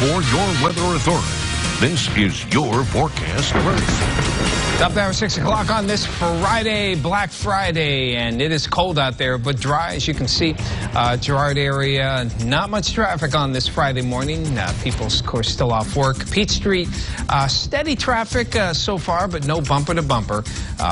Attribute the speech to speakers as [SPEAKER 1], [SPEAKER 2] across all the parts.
[SPEAKER 1] for your weather authority. This is your forecast alert.
[SPEAKER 2] Top hour 6 o'clock on this Friday, Black Friday, and it is cold out there, but dry, as you can see. Girard area, not much traffic on this Friday morning. People, of course, still off work. Peach Street, steady traffic so far, but no bumper to bumper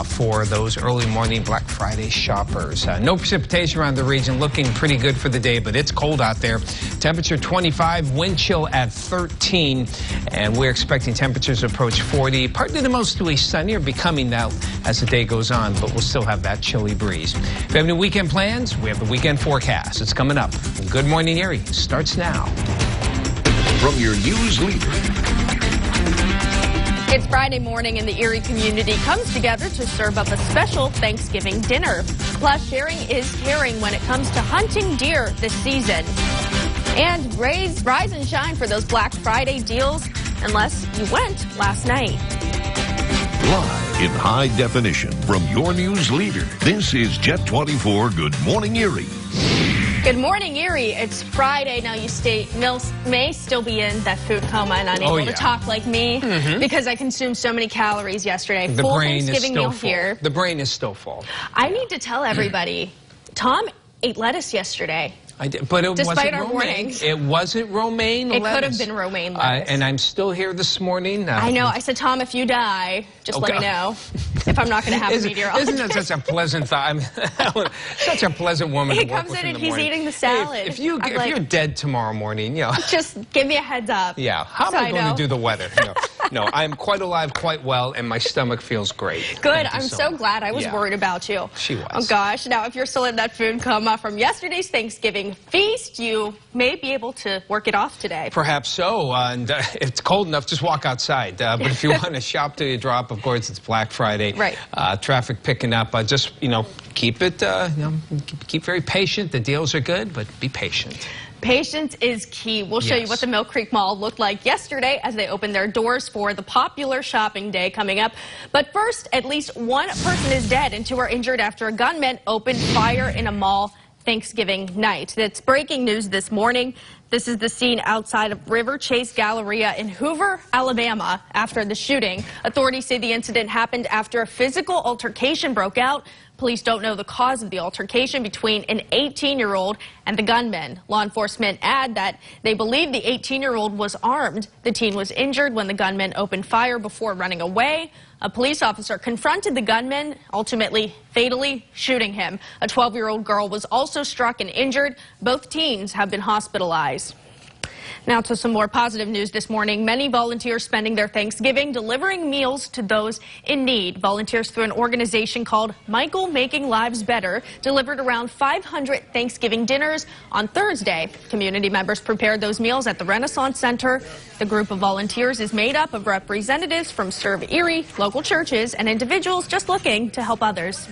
[SPEAKER 2] for those early morning Black Friday shoppers. No precipitation around the region, looking pretty good for the day, but it's cold out there. Temperature 25, wind chill at 13, and we're expecting temperatures approach 40. Partly to mostly sunny, or becoming that as the day goes on, but we'll still have that chilly breeze. If you have any weekend plans, we have the weekend forecast. It's coming up. Good Morning Erie starts now.
[SPEAKER 1] From your news leader.
[SPEAKER 3] It's Friday morning and the Erie community comes together to serve up a special Thanksgiving dinner. Plus, sharing is caring when it comes to hunting deer this season. And rise and shine for those Black Friday deals, unless you went last night.
[SPEAKER 1] Live in high definition from your news leader. This is Jet 24 Good Morning Erie.
[SPEAKER 3] Good morning, Erie. It's Friday. Now, you may still be in that food coma and unable to talk like me because I consumed so many calories yesterday.
[SPEAKER 2] The
[SPEAKER 3] full
[SPEAKER 2] brain
[SPEAKER 3] Thanksgiving
[SPEAKER 2] is still
[SPEAKER 3] meal
[SPEAKER 2] full.
[SPEAKER 3] here.
[SPEAKER 2] The brain is still full.
[SPEAKER 3] I need to tell everybody, Tom ate lettuce yesterday.
[SPEAKER 2] I did, but it
[SPEAKER 3] Despite
[SPEAKER 2] wasn't
[SPEAKER 3] our
[SPEAKER 2] romaine.
[SPEAKER 3] warnings.
[SPEAKER 2] It wasn't romaine
[SPEAKER 3] It
[SPEAKER 2] lettuce.
[SPEAKER 3] could have been romaine lettuce.
[SPEAKER 2] And I'm still here this morning.
[SPEAKER 3] I know. I said, Tom, if you die, just let me know if I'm not going to have a meteorologist.
[SPEAKER 2] Isn't that such a pleasant thought? I mean, such a pleasant woman
[SPEAKER 3] He
[SPEAKER 2] to work
[SPEAKER 3] comes
[SPEAKER 2] with
[SPEAKER 3] in and
[SPEAKER 2] the
[SPEAKER 3] he's
[SPEAKER 2] morning.
[SPEAKER 3] eating the salad.
[SPEAKER 2] Hey, if you're dead tomorrow morning, you know.
[SPEAKER 3] Just give me a heads up.
[SPEAKER 2] Yeah. How am I going to do the weather? No, I'm quite alive, quite well, and my stomach feels great.
[SPEAKER 3] Good. I'm so glad. I was worried about you.
[SPEAKER 2] She was.
[SPEAKER 3] Oh, gosh. Now, if you're still in that food coma from yesterday's Thanksgiving feast, you may be able to work it off today.
[SPEAKER 2] Perhaps so. And it's cold enough, just walk outside. But if you want to shop till you drop, of course, it's Black Friday.
[SPEAKER 3] Right.
[SPEAKER 2] Traffic picking up. Just, keep it, keep very patient. The deals are good, but be patient.
[SPEAKER 3] Patience is key. We'll show you what the Mill Creek Mall looked like yesterday as they opened their doors for the popular shopping day coming up. But first, at least one person is dead and two are injured after a gunman opened fire in a mall Thanksgiving night. That's breaking news this morning. This is the scene outside of River Chase Galleria in Hoover, Alabama, after the shooting. Authorities say the incident happened after a physical altercation broke out. Police don't know the cause of the altercation between an 18-year-old and the gunman. Law enforcement add that they believe the 18-year-old was armed. The teen was injured when the gunman opened fire before running away. A police officer confronted the gunman, ultimately fatally shooting him. A 12-year-old girl was also struck and injured. Both teens have been hospitalized. Now to some more positive news this morning. Many volunteers spending their Thanksgiving delivering meals to those in need. Volunteers through an organization called Michael Making Lives Better delivered around 500 Thanksgiving dinners on Thursday. Community members prepared those meals at the Renaissance Center. The group of volunteers is made up of representatives from Serve Erie, local churches, and individuals just looking to help others.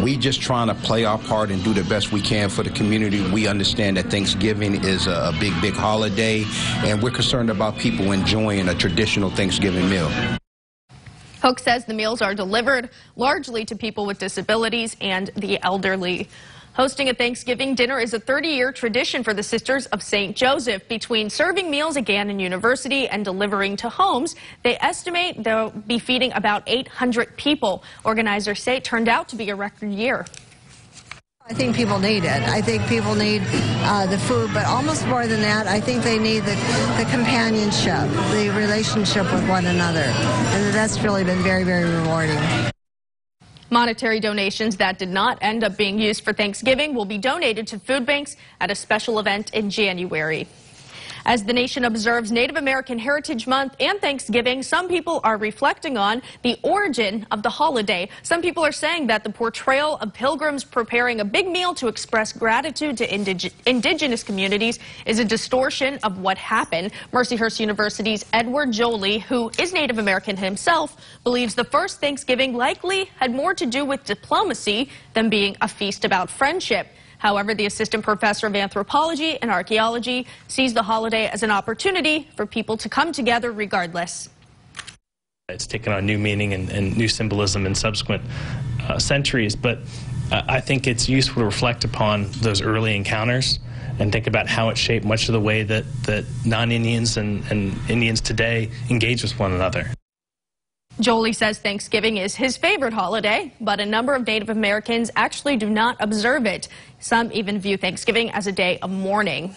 [SPEAKER 4] We just trying to play our part and do the best we can for the community. We understand that Thanksgiving is a big holiday, and we're concerned about people enjoying a traditional Thanksgiving meal.
[SPEAKER 3] Hook says the meals are delivered largely to people with disabilities and the elderly. Hosting a Thanksgiving dinner is a 30-year tradition for the Sisters of St. Joseph. Between serving meals at Gannon University and delivering to homes, they estimate they'll be feeding about 800 people. Organizers say it turned out to be a record year.
[SPEAKER 5] I think people need it. I think people need the food, but almost more than that, I think they need the companionship, the relationship with one another. And that's really been very, very rewarding.
[SPEAKER 3] Monetary donations that did not end up being used for Thanksgiving will be donated to food banks at a special event in January. As the nation observes Native American Heritage Month and Thanksgiving, some people are reflecting on the origin of the holiday. Some people are saying that the portrayal of pilgrims preparing a big meal to express gratitude to indigenous communities is a distortion of what happened. Mercyhurst University's Edward Jolie, who is Native American himself, believes the first Thanksgiving likely had more to do with diplomacy than being a feast about friendship. However, the assistant professor of anthropology and archaeology sees the holiday as an opportunity for people to come together regardless.
[SPEAKER 6] It's taken on new meaning and new symbolism in subsequent centuries, but I think it's useful to reflect upon those early encounters and think about how it shaped much of the way that non-Indians and Indians today engage with one another.
[SPEAKER 3] Jolie says Thanksgiving is his favorite holiday, but a number of Native Americans actually do not observe it. Some even view Thanksgiving as a day of mourning.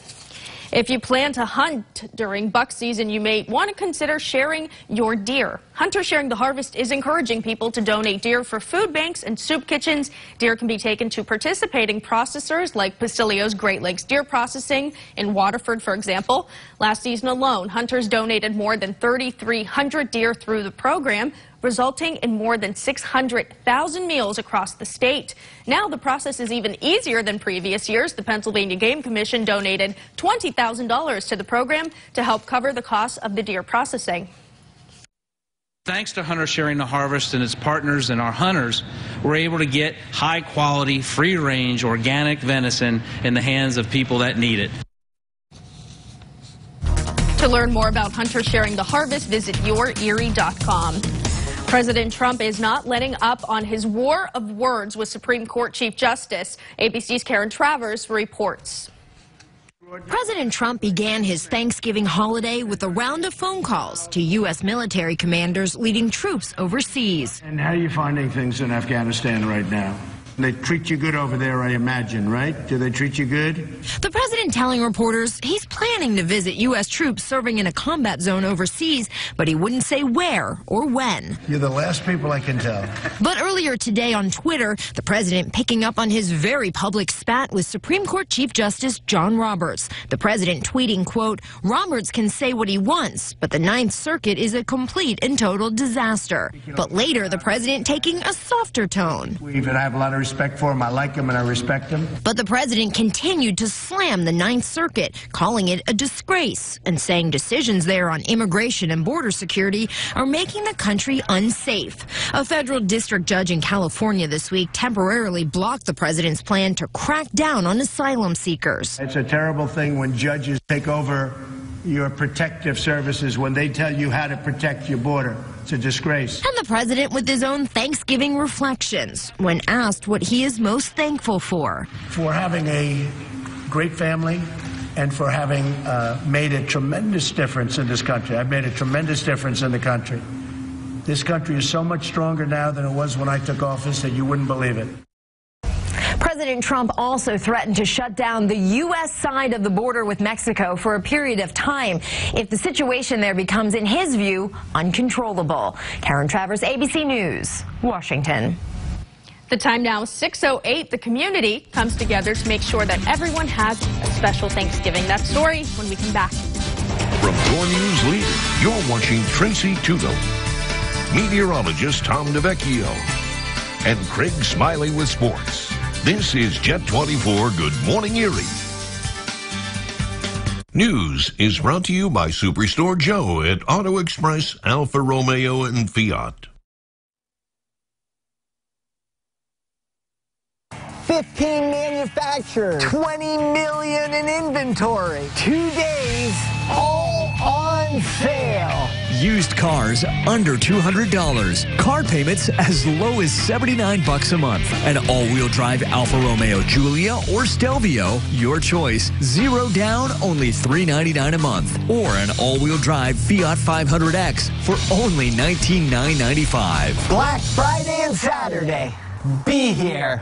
[SPEAKER 3] If you plan to hunt during buck season, you may want to consider sharing your deer. Hunters Sharing the Harvest is encouraging people to donate deer for food banks and soup kitchens. Deer can be taken to participating processors like Pasilio's Great Lakes Deer Processing in Waterford, for example. Last season alone, hunters donated more than 3,300 deer through the program, resulting in more than 600,000 meals across the state. Now the process is even easier than previous years. The Pennsylvania Game Commission donated $20,000 to the program to help cover the cost of the deer processing.
[SPEAKER 7] Thanks to Hunters Sharing the Harvest and its partners and our hunters, we're able to get high-quality, free-range, organic venison in the hands of people that need it.
[SPEAKER 3] To learn more about Hunters Sharing the Harvest, visit yourerie.com. President Trump is not letting up on his war of words with Supreme Court Chief Justice. ABC's Karen Travers reports.
[SPEAKER 8] President Trump began his Thanksgiving holiday with a round of phone calls to U.S. military commanders leading troops overseas.
[SPEAKER 9] And how are you finding things in Afghanistan right now? They treat you good over there, I imagine, right? Do they treat you good?
[SPEAKER 8] The president telling reporters he's planning to visit U.S. troops serving in a combat zone overseas, but he wouldn't say where or when.
[SPEAKER 9] You're the last people I can tell.
[SPEAKER 8] But earlier today on Twitter, the president picking up on his very public spat with Supreme Court Chief Justice John Roberts. The president tweeting, quote, "Roberts can say what he wants, but the Ninth Circuit is a complete and total disaster." But later, the president taking a softer tone.
[SPEAKER 9] We even have a lot of respect for him. I like him and I respect him.
[SPEAKER 8] But the president continued to slam the Ninth Circuit, calling it a disgrace and saying decisions there on immigration and border security are making the country unsafe. A federal district judge in California this week temporarily blocked the president's plan to crack down on asylum seekers.
[SPEAKER 9] It's a terrible thing when judges take over your protective services, when they tell you how to protect your border. It's a disgrace.
[SPEAKER 8] And the president with his own Thanksgiving reflections when asked what he is most thankful for.
[SPEAKER 9] For having a great family and for having made a tremendous difference in this country. I've made a tremendous difference in the country. This country is so much stronger now than it was when I took office that you wouldn't believe it.
[SPEAKER 8] President Trump also threatened to shut down the U.S. side of the border with Mexico for a period of time if the situation there becomes, in his view, uncontrollable. Karen Travers, ABC News, Washington.
[SPEAKER 3] The time now, 6:08. The community comes together to make sure that everyone has a special Thanksgiving. That story when we come back.
[SPEAKER 1] From your news leader, you're watching Tracy Tudo, meteorologist Tom DeVecchio, and Craig Smiley with sports. This is Jet 24 Good Morning Erie. News is brought to you by Superstore Joe at Auto Express, Alfa Romeo, and Fiat.
[SPEAKER 10] 15 manufacturers, 20 million in inventory, 2 days, all on sale.
[SPEAKER 11] Used cars under $200. Car payments as low as $79 a month. An all-wheel drive Alfa Romeo Giulia or Stelvio, your choice. 0 down, only $399 a month. Or an all-wheel drive Fiat 500X for only $19,995.
[SPEAKER 10] Black Friday and Saturday. Be here.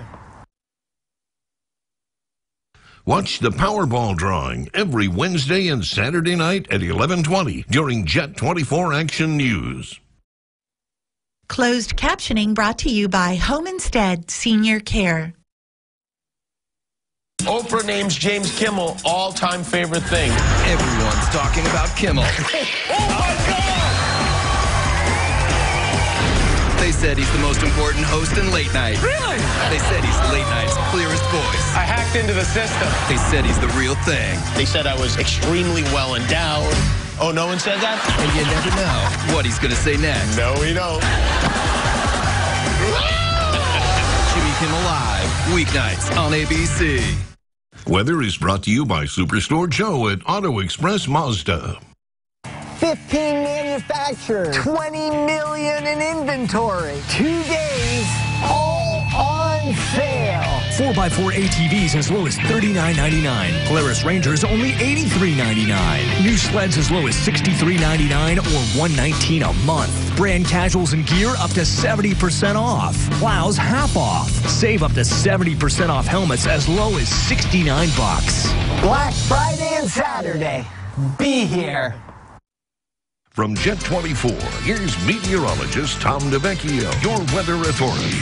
[SPEAKER 1] Watch the Powerball drawing every Wednesday and Saturday night at 11:20 during Jet 24 Action News.
[SPEAKER 12] Closed captioning brought to you by Home Instead Senior Care.
[SPEAKER 13] Oprah names James Kimmel all-time favorite thing.
[SPEAKER 14] Everyone's talking about Kimmel.
[SPEAKER 13] Oh my God!
[SPEAKER 14] They said he's the most important host in late night.
[SPEAKER 13] Really?
[SPEAKER 14] They said he's late night's clearest voice.
[SPEAKER 13] I hacked into the system.
[SPEAKER 14] They said he's the real thing.
[SPEAKER 13] They said I was extremely well endowed. Oh, no one said that?
[SPEAKER 14] And you never know what he's going to say next.
[SPEAKER 13] No, we don't.
[SPEAKER 14] Jimmy Kimmel Live, weeknights on ABC.
[SPEAKER 1] Weather is brought to you by Superstore Joe at Auto Express Mazda.
[SPEAKER 10] 15 manufacturers, 20 million in inventory, 2 days, all on on sale.
[SPEAKER 11] 4x4 ATVs as low as $39.99. Polaris Rangers only $83.99. New sleds as low as $63.99 or $119 a month. Brand casuals and gear up to 70% off. Plows half off. Save up to 70% off helmets as low as $69.
[SPEAKER 10] Black Friday and Saturday. Be here.
[SPEAKER 1] From Jet 24, here's meteorologist Tom DeVecchio, your weather authority.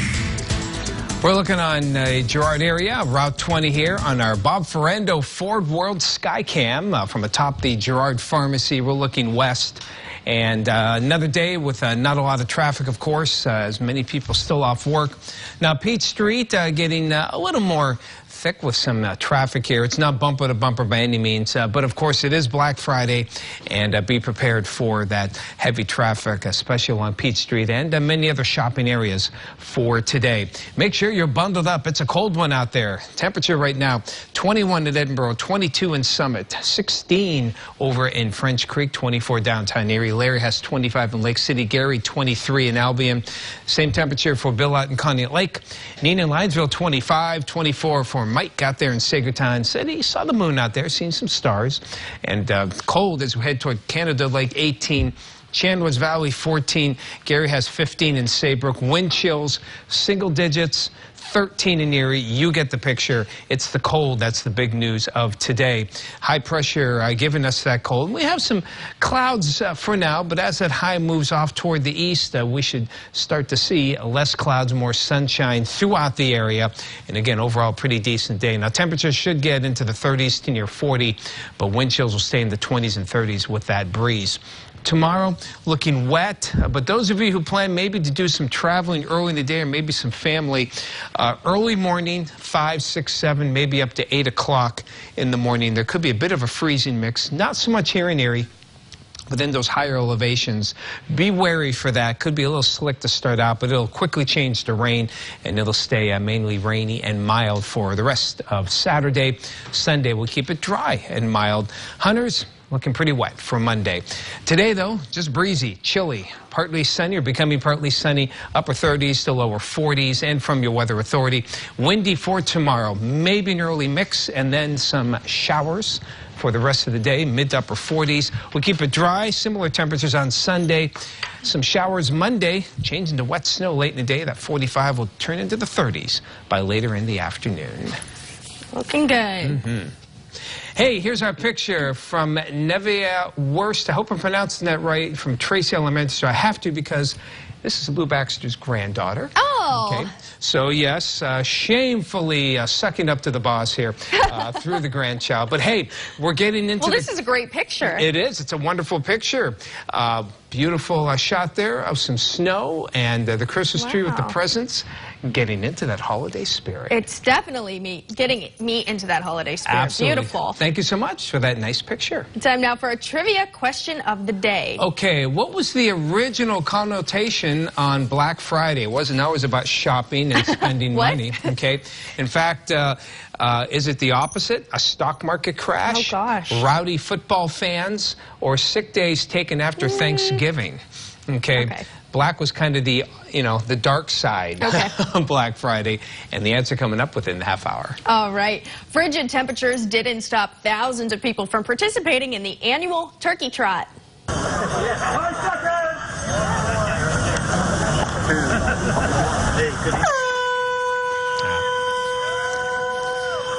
[SPEAKER 2] We're looking on Girard area, Route 20 here on our Bob Ferrando Ford World Skycam from atop the Girard Pharmacy. We're looking west. And another day with not a lot of traffic, of course, as many people still off work. Now, Peach Street getting a little more thick with some traffic here. It's not bumper to bumper by any means, but of course it is Black Friday, and be prepared for that heavy traffic, especially along Peach Street and many other shopping areas for today. Make sure you're bundled up. It's a cold one out there. Temperature right now, 21 in Edinburgh, 22 in Summit, 16 over in French Creek, 24 downtown Erie. Larry has 25 in Lake City, Gary 23 in Albion. Same temperature for Billot and Conneaut Lake. Nina in Linesville 25, 24 for Mike out there in Sagertown. Said he saw the moon out there, seen some stars. And cold as we head toward Canada Lake 18. Chandler's Valley 14. Gary has 15 in Saybrook. Wind chills, single digits. 13 in Erie. You get the picture. It's the cold. That's the big news of today. High pressure giving us that cold. We have some clouds for now, but as that high moves off toward the east, we should start to see less clouds, more sunshine throughout the area. And again, overall, pretty decent day. Now, temperatures should get into the 30s to near 40, but wind chills will stay in the 20s and 30s with that breeze. Tomorrow, looking wet, but those of you who plan maybe to do some traveling early in the day or maybe some family, early morning, 5, 6, 7, maybe up to 8 o'clock in the morning. There could be a bit of a freezing mix, not so much here in Erie, but then those higher elevations. Be wary for that. Could be a little slick to start out, but it'll quickly change to rain, and it'll stay mainly rainy and mild for the rest of Saturday. Sunday, we'll keep it dry and mild. Hunters, looking pretty wet for Monday. Today, though, just breezy, chilly, partly sunny or becoming partly sunny, upper 30s to lower 40s, and from your weather authority, windy for tomorrow. Maybe an early mix and then some showers for the rest of the day, mid to upper 40s. We'll keep it dry, similar temperatures on Sunday. Some showers Monday, changing to wet snow late in the day. That 45 will turn into the 30s by later in the afternoon.
[SPEAKER 3] Looking good.
[SPEAKER 2] Hey, here's our picture from Nevia Worst. I hope I'm pronouncing that right, from Tracy Elementary. I have to because this is Lou Baxter's granddaughter.
[SPEAKER 3] Oh.
[SPEAKER 2] Okay. So, yes, shamefully sucking up to the boss here through the grandchild. But, hey, we're getting into
[SPEAKER 3] this is a great picture.
[SPEAKER 2] It is. It's a wonderful picture. Beautiful shot there of some snow and the Christmas tree with the presents. Getting into that holiday spirit.
[SPEAKER 3] It's definitely getting me into that holiday spirit.
[SPEAKER 2] Absolutely.
[SPEAKER 3] Beautiful.
[SPEAKER 2] Thank you so much for that nice picture.
[SPEAKER 3] Time now for a trivia question of the day.
[SPEAKER 2] Okay, what was the original connotation on Black Friday? It wasn't always about shopping and spending money. Okay, in fact, is it the opposite? A stock market crash?
[SPEAKER 3] Oh, gosh.
[SPEAKER 2] Rowdy football fans? Or sick days taken after Thanksgiving? Okay. Black was kind of the, the dark side on Black Friday, and the answer coming up within the half hour.
[SPEAKER 3] All right. Frigid temperatures didn't stop thousands of people from participating in the annual turkey trot.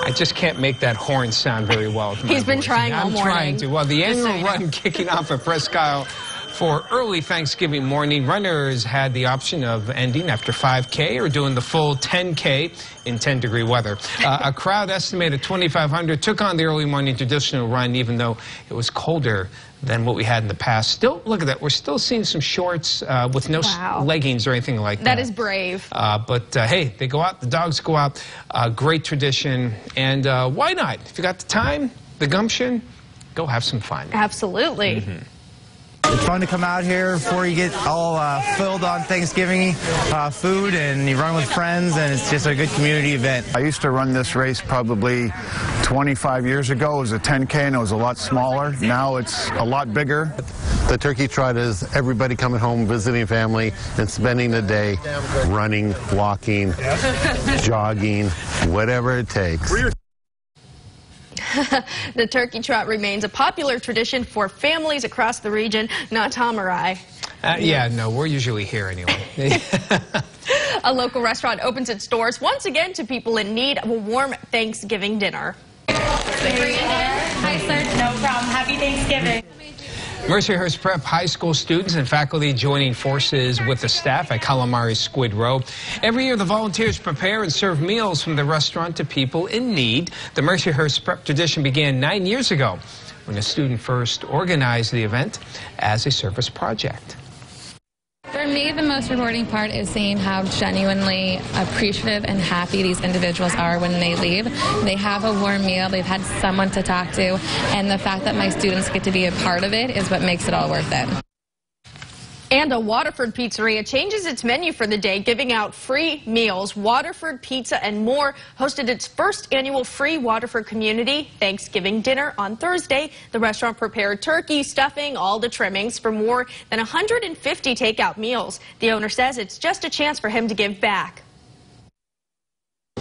[SPEAKER 2] I just can't make that horn sound very well.
[SPEAKER 3] He's been trying all morning.
[SPEAKER 2] I'm trying to. Well, the annual run kicking off at Presque Isle for early Thanksgiving morning. Runners had the option of ending after 5K or doing the full 10K in 10-degree weather. A crowd estimated 2,500 took on the early morning traditional run, even though it was colder than what we had in the past. Still, look at that. We're still seeing some shorts with no leggings or anything like that.
[SPEAKER 3] That is brave.
[SPEAKER 2] But, hey, they go out. The dogs go out. Great tradition. And why not? If you got the time, the gumption, go have some fun.
[SPEAKER 3] Absolutely.
[SPEAKER 15] It's fun to come out here before you get all filled on Thanksgiving food, and you run with friends, and it's just a good community event.
[SPEAKER 16] I used to run this race probably 25 years ago. It was a 10K, and it was a lot smaller. Now it's a lot bigger.
[SPEAKER 17] The turkey trot is everybody coming home, visiting family, and spending the day running, walking, jogging, whatever it takes.
[SPEAKER 3] The turkey trot remains a popular tradition for families across the region. Not Tom or I.
[SPEAKER 2] Yeah, no, we're usually here anyway.
[SPEAKER 3] A local restaurant opens its doors once again to people in need of a warm Thanksgiving dinner.
[SPEAKER 18] Hi, sir. No problem. Happy Thanksgiving.
[SPEAKER 2] Mercyhurst Prep high school students and faculty joining forces with the staff at Calamari Squid Row. Every year, the volunteers prepare and serve meals from the restaurant to people in need. The Mercyhurst Prep tradition began 9 years ago when a student first organized the event as a service project.
[SPEAKER 19] For me, the most rewarding part is seeing how genuinely appreciative and happy these individuals are when they leave. They have a warm meal, they've had someone to talk to, and the fact that my students get to be a part of it is what makes it all worth it.
[SPEAKER 3] And a Waterford pizzeria changes its menu for the day, giving out free meals. Waterford Pizza and More hosted its first annual free Waterford Community Thanksgiving dinner on Thursday. The restaurant prepared turkey, stuffing, all the trimmings for more than 150 takeout meals. The owner says it's just a chance for him to give back.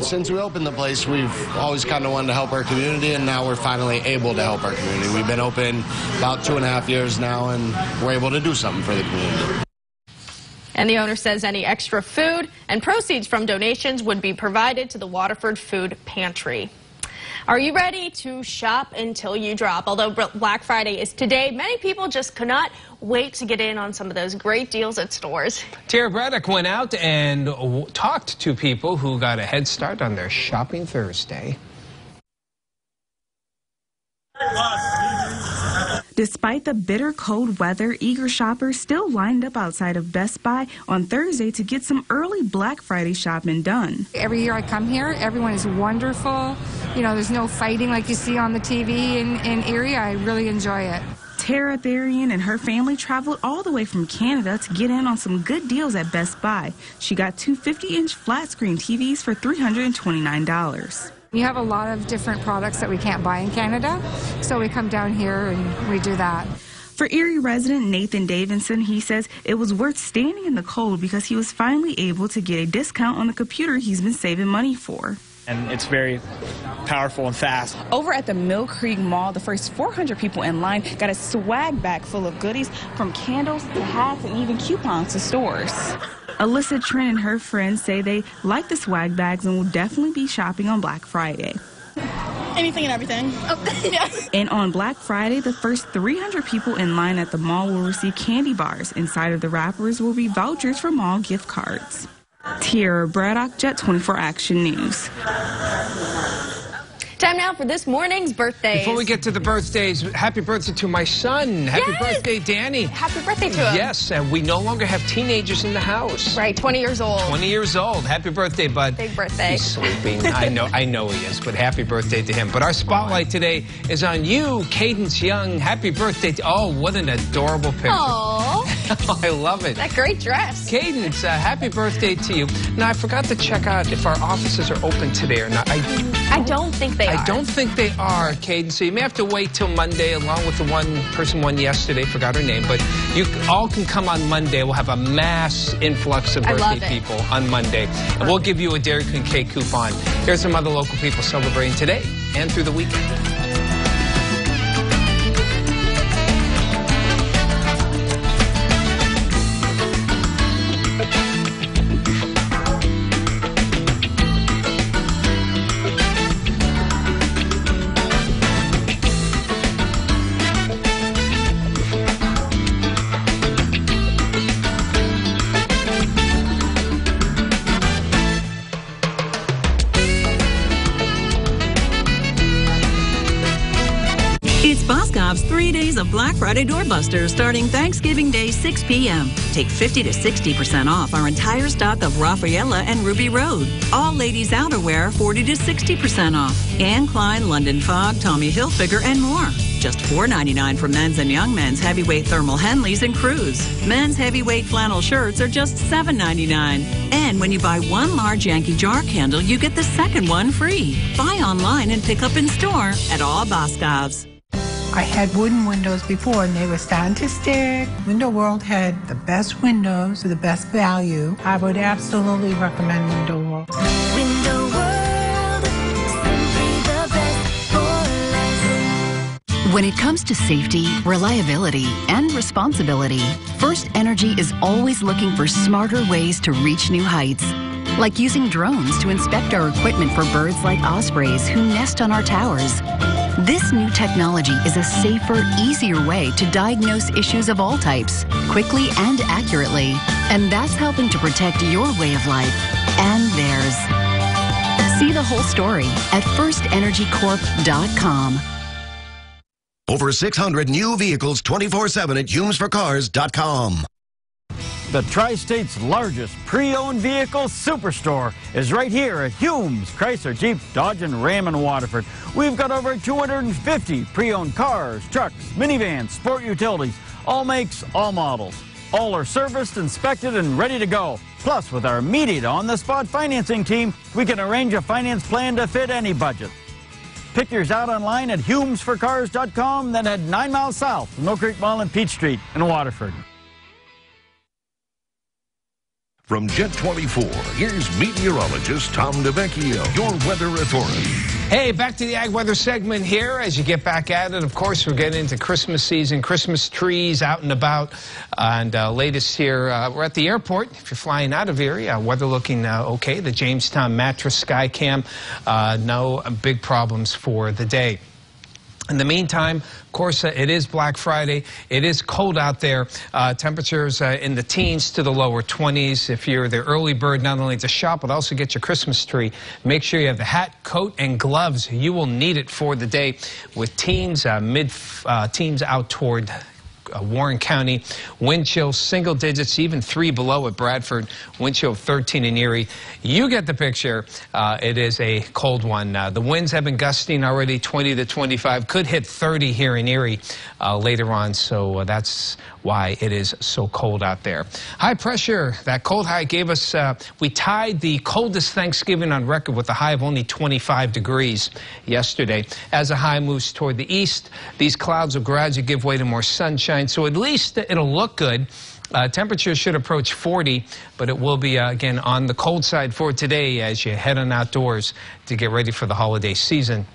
[SPEAKER 20] Since we opened the place, we've always kind of wanted to help our community, and now we're finally able to help our community. We've been open about 2.5 years now, and we're able to do something for the community.
[SPEAKER 3] And the owner says any extra food and proceeds from donations would be provided to the Waterford Food Pantry. Are you ready to shop until you drop? Although Black Friday is today, many people just cannot wait to get in on some of those great deals at stores.
[SPEAKER 2] Tara Braddock went out and talked to people who got a head start on their shopping Thursday.
[SPEAKER 21] Despite the bitter cold weather, eager shoppers still lined up outside of Best Buy on Thursday to get some early Black Friday shopping done.
[SPEAKER 22] Every year I come here, everyone is wonderful. You know, there's no fighting like you see on the TV in Erie. I really enjoy it.
[SPEAKER 21] Tara Therian and her family traveled all the way from Canada to get in on some good deals at Best Buy. She got two 50-inch flat-screen TVs for $329.
[SPEAKER 22] You have a lot of different products that we can't buy in Canada, so we come down here and we do that.
[SPEAKER 21] For Erie resident Nathan Davidson, he says it was worth standing in the cold because he was finally able to get a discount on the computer he's been saving money for.
[SPEAKER 6] And it's very powerful and fast.
[SPEAKER 21] Over at the Mill Creek Mall, the first 400 people in line got a swag bag full of goodies, from candles to hats and even coupons to stores. Alyssa Trent and her friends say they like the swag bags and will definitely be shopping on Black Friday.
[SPEAKER 23] Anything and everything. Oh, yeah.
[SPEAKER 21] And on Black Friday, the first 300 people in line at the mall will receive candy bars. Inside of the wrappers will be vouchers for mall gift cards. Tara Braddock, Jet 24 Action News.
[SPEAKER 3] Time now for this morning's birthdays.
[SPEAKER 2] Before we get to the birthdays, happy birthday to my son. Happy birthday, Danny.
[SPEAKER 3] Happy birthday to him.
[SPEAKER 2] Yes, and we no longer have teenagers in the house.
[SPEAKER 3] Right, 20 years old.
[SPEAKER 2] 20 years old. Happy birthday, bud.
[SPEAKER 3] Big birthday.
[SPEAKER 2] He's sleeping. I know he is, but happy birthday to him. But our spotlight today is on you, Cadence Young. Happy birthday. Oh, what an adorable picture.
[SPEAKER 3] Aww.
[SPEAKER 2] I love it.
[SPEAKER 3] That great dress.
[SPEAKER 2] Cadence, happy birthday to you. Now, I forgot to check out if our offices are open today or not.
[SPEAKER 3] I don't think they are.
[SPEAKER 2] I don't think they are, Cadence. So you may have to wait till Monday, along with the one person won yesterday. Forgot her name. But you all can come on Monday. We'll have a mass influx of birthday people on Monday. And we'll give you a Dairy Queen cake coupon. Here's some other local people celebrating today and through the weekend.
[SPEAKER 24] It's Boscov's 3 days of Black Friday doorbusters starting Thanksgiving Day 6 p.m. Take 50 to 60% off our entire stock of Rafaela and Ruby Road. All ladies outerwear 40 to 60% off. Anne Klein, London Fog, Tommy Hilfiger, and more. Just $4.99 for men's and young men's heavyweight thermal Henleys and Crews. Men's heavyweight flannel shirts are just $7.99. And when you buy one large Yankee jar candle, you get the second one free. Buy online and pick up in store at all Boscovs.
[SPEAKER 4] I had wooden windows before, and they were starting to stick. Window World had the best windows for the best value. I would absolutely recommend Window World.
[SPEAKER 5] Window World, simply the best for less.
[SPEAKER 7] When it comes to safety, reliability, and responsibility, First Energy is always looking for smarter ways to reach new heights. Like using drones to inspect our equipment for birds like ospreys who nest on our towers. This new technology is a safer, easier way to diagnose issues of all types, quickly and accurately. And that's helping to protect your way of life and theirs. See the whole story at firstenergycorp.com.
[SPEAKER 9] Over 600 new vehicles 24/7 at HumesForCars.com.
[SPEAKER 25] The Tri-State's largest pre-owned vehicle superstore is right here at Humes, Chrysler, Jeep, Dodge, and Ram in Waterford. We've got over 250 pre-owned cars, trucks, minivans, sport utilities, all makes, all models. All are serviced, inspected, and ready to go. Plus, with our immediate on-the-spot financing team, we can arrange a finance plan to fit any budget. Pick yours out online at HumesForCars.com, then head 9 miles south from Mill Creek Mall and Peach Street in Waterford.
[SPEAKER 1] From Jet 24, here's meteorologist Tom DeVecchio, your weather authority.
[SPEAKER 2] Hey, back to the Ag Weather segment here. As you get back at it, of course, we're getting into Christmas season, Christmas trees out and about. And latest here, we're at the airport. If you're flying out of Erie, weather looking okay. The Jamestown Mattress Skycam, no big problems for the day. In the meantime, of course, it is Black Friday. It is cold out there. Temperatures in the teens to the lower 20s. If you're the early bird, not only to shop, but also get your Christmas tree, make sure you have the hat, coat, and gloves. You will need it for the day with teens, mid-teens out toward Warren County. Wind chill single digits, even 3 below at Bradford. Wind chill 13 in Erie. You get the picture. It is a cold one. The winds have been gusting already 20 to 25. Could hit 30 here in Erie later on. So that's why it is so cold out there. High pressure. That cold high gave us, we tied the coldest Thanksgiving on record with a high of only 25 degrees yesterday. As the high moves toward the east, these clouds will gradually give way to more sunshine. So at least it'll look good. Temperatures should approach 40, but it will be, again, on the cold side for today as you head on outdoors to get ready for the holiday season.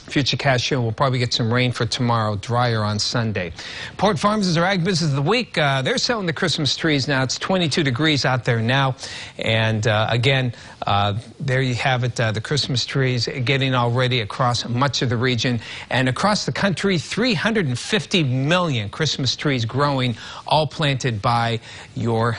[SPEAKER 2] Futurecast show will probably get some rain for tomorrow, drier on Sunday. Port Farms is our ag business of the week. They're selling the Christmas trees now. It's 22 degrees out there now. And again, there you have it, the Christmas trees getting already across much of the region. And across the country, 350 million Christmas trees growing, all planted by your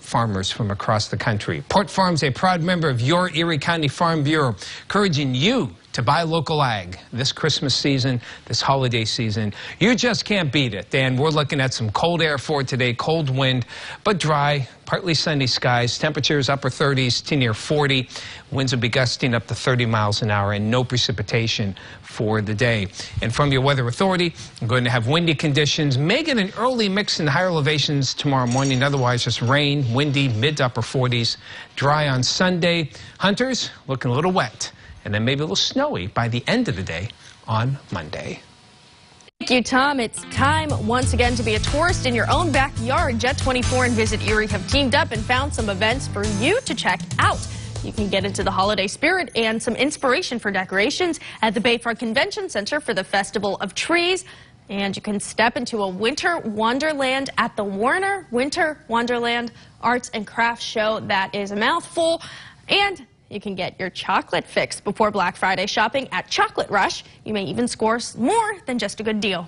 [SPEAKER 2] farmers from across the country. Port Farms, a proud member of your Erie County Farm Bureau, encouraging you to buy local ag this Christmas season, this holiday season. You just can't beat it. And we're looking at some cold air for today, cold wind, but dry, partly sunny skies. Temperatures upper 30s to near 40. Winds will be gusting up to 30 miles an hour and no precipitation for the day. And from your weather authority, I'm going to have windy conditions. May get an early mix in higher elevations tomorrow morning. Otherwise, just rain, windy, mid to upper 40s. Dry on Sunday. Hunters looking a little wet. And then maybe a little snowy by the end of the day on Monday.
[SPEAKER 3] Thank you, Tom. It's time once again to be a tourist in your own backyard. Jet 24 and Visit Erie have teamed up and found some events for you to check out. You can get into the holiday spirit and some inspiration for decorations at the Bayfront Convention Center for the Festival of Trees. And you can step into a winter wonderland at the Warner Winter Wonderland Arts and Crafts Show. That is a mouthful. And you can get your chocolate fix before Black Friday shopping at Chocolate Rush. You may even score more than just a good deal.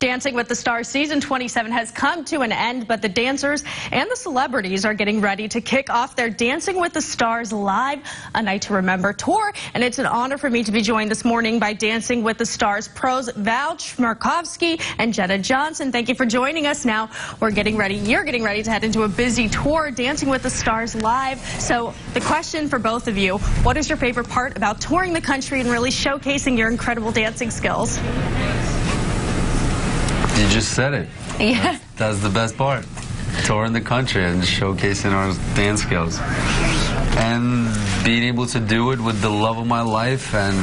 [SPEAKER 3] Dancing with the Stars season 27 has come to an end, but the dancers and the celebrities are getting ready to kick off their Dancing with the Stars Live, a Night to Remember tour. And it's an honor for me to be joined this morning by Dancing with the Stars pros Val Chmerkovsky and Jetta Johnson. Thank you for joining us. Now we're getting ready. You're getting ready to head into a busy tour, Dancing with the Stars Live. So the question for both of you, what is your favorite part about touring the country and really showcasing your incredible dancing skills?
[SPEAKER 26] You just said it.
[SPEAKER 3] Yeah.
[SPEAKER 26] That's the best part. Touring the country and showcasing our dance skills. And being able to do it with the love of my life and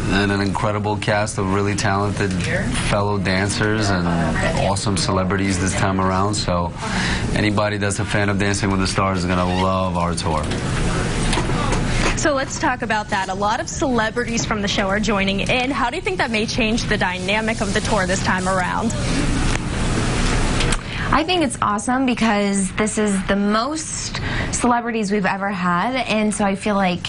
[SPEAKER 26] and an incredible cast of really talented fellow dancers and awesome celebrities this time around. So anybody that's a fan of Dancing with the Stars is going to love our tour.
[SPEAKER 3] So let's talk about that. A lot of celebrities from the show are joining in. How do you think that may change the dynamic of the tour this time around?
[SPEAKER 8] I think it's awesome because this is the most celebrities we've ever had, and so I feel like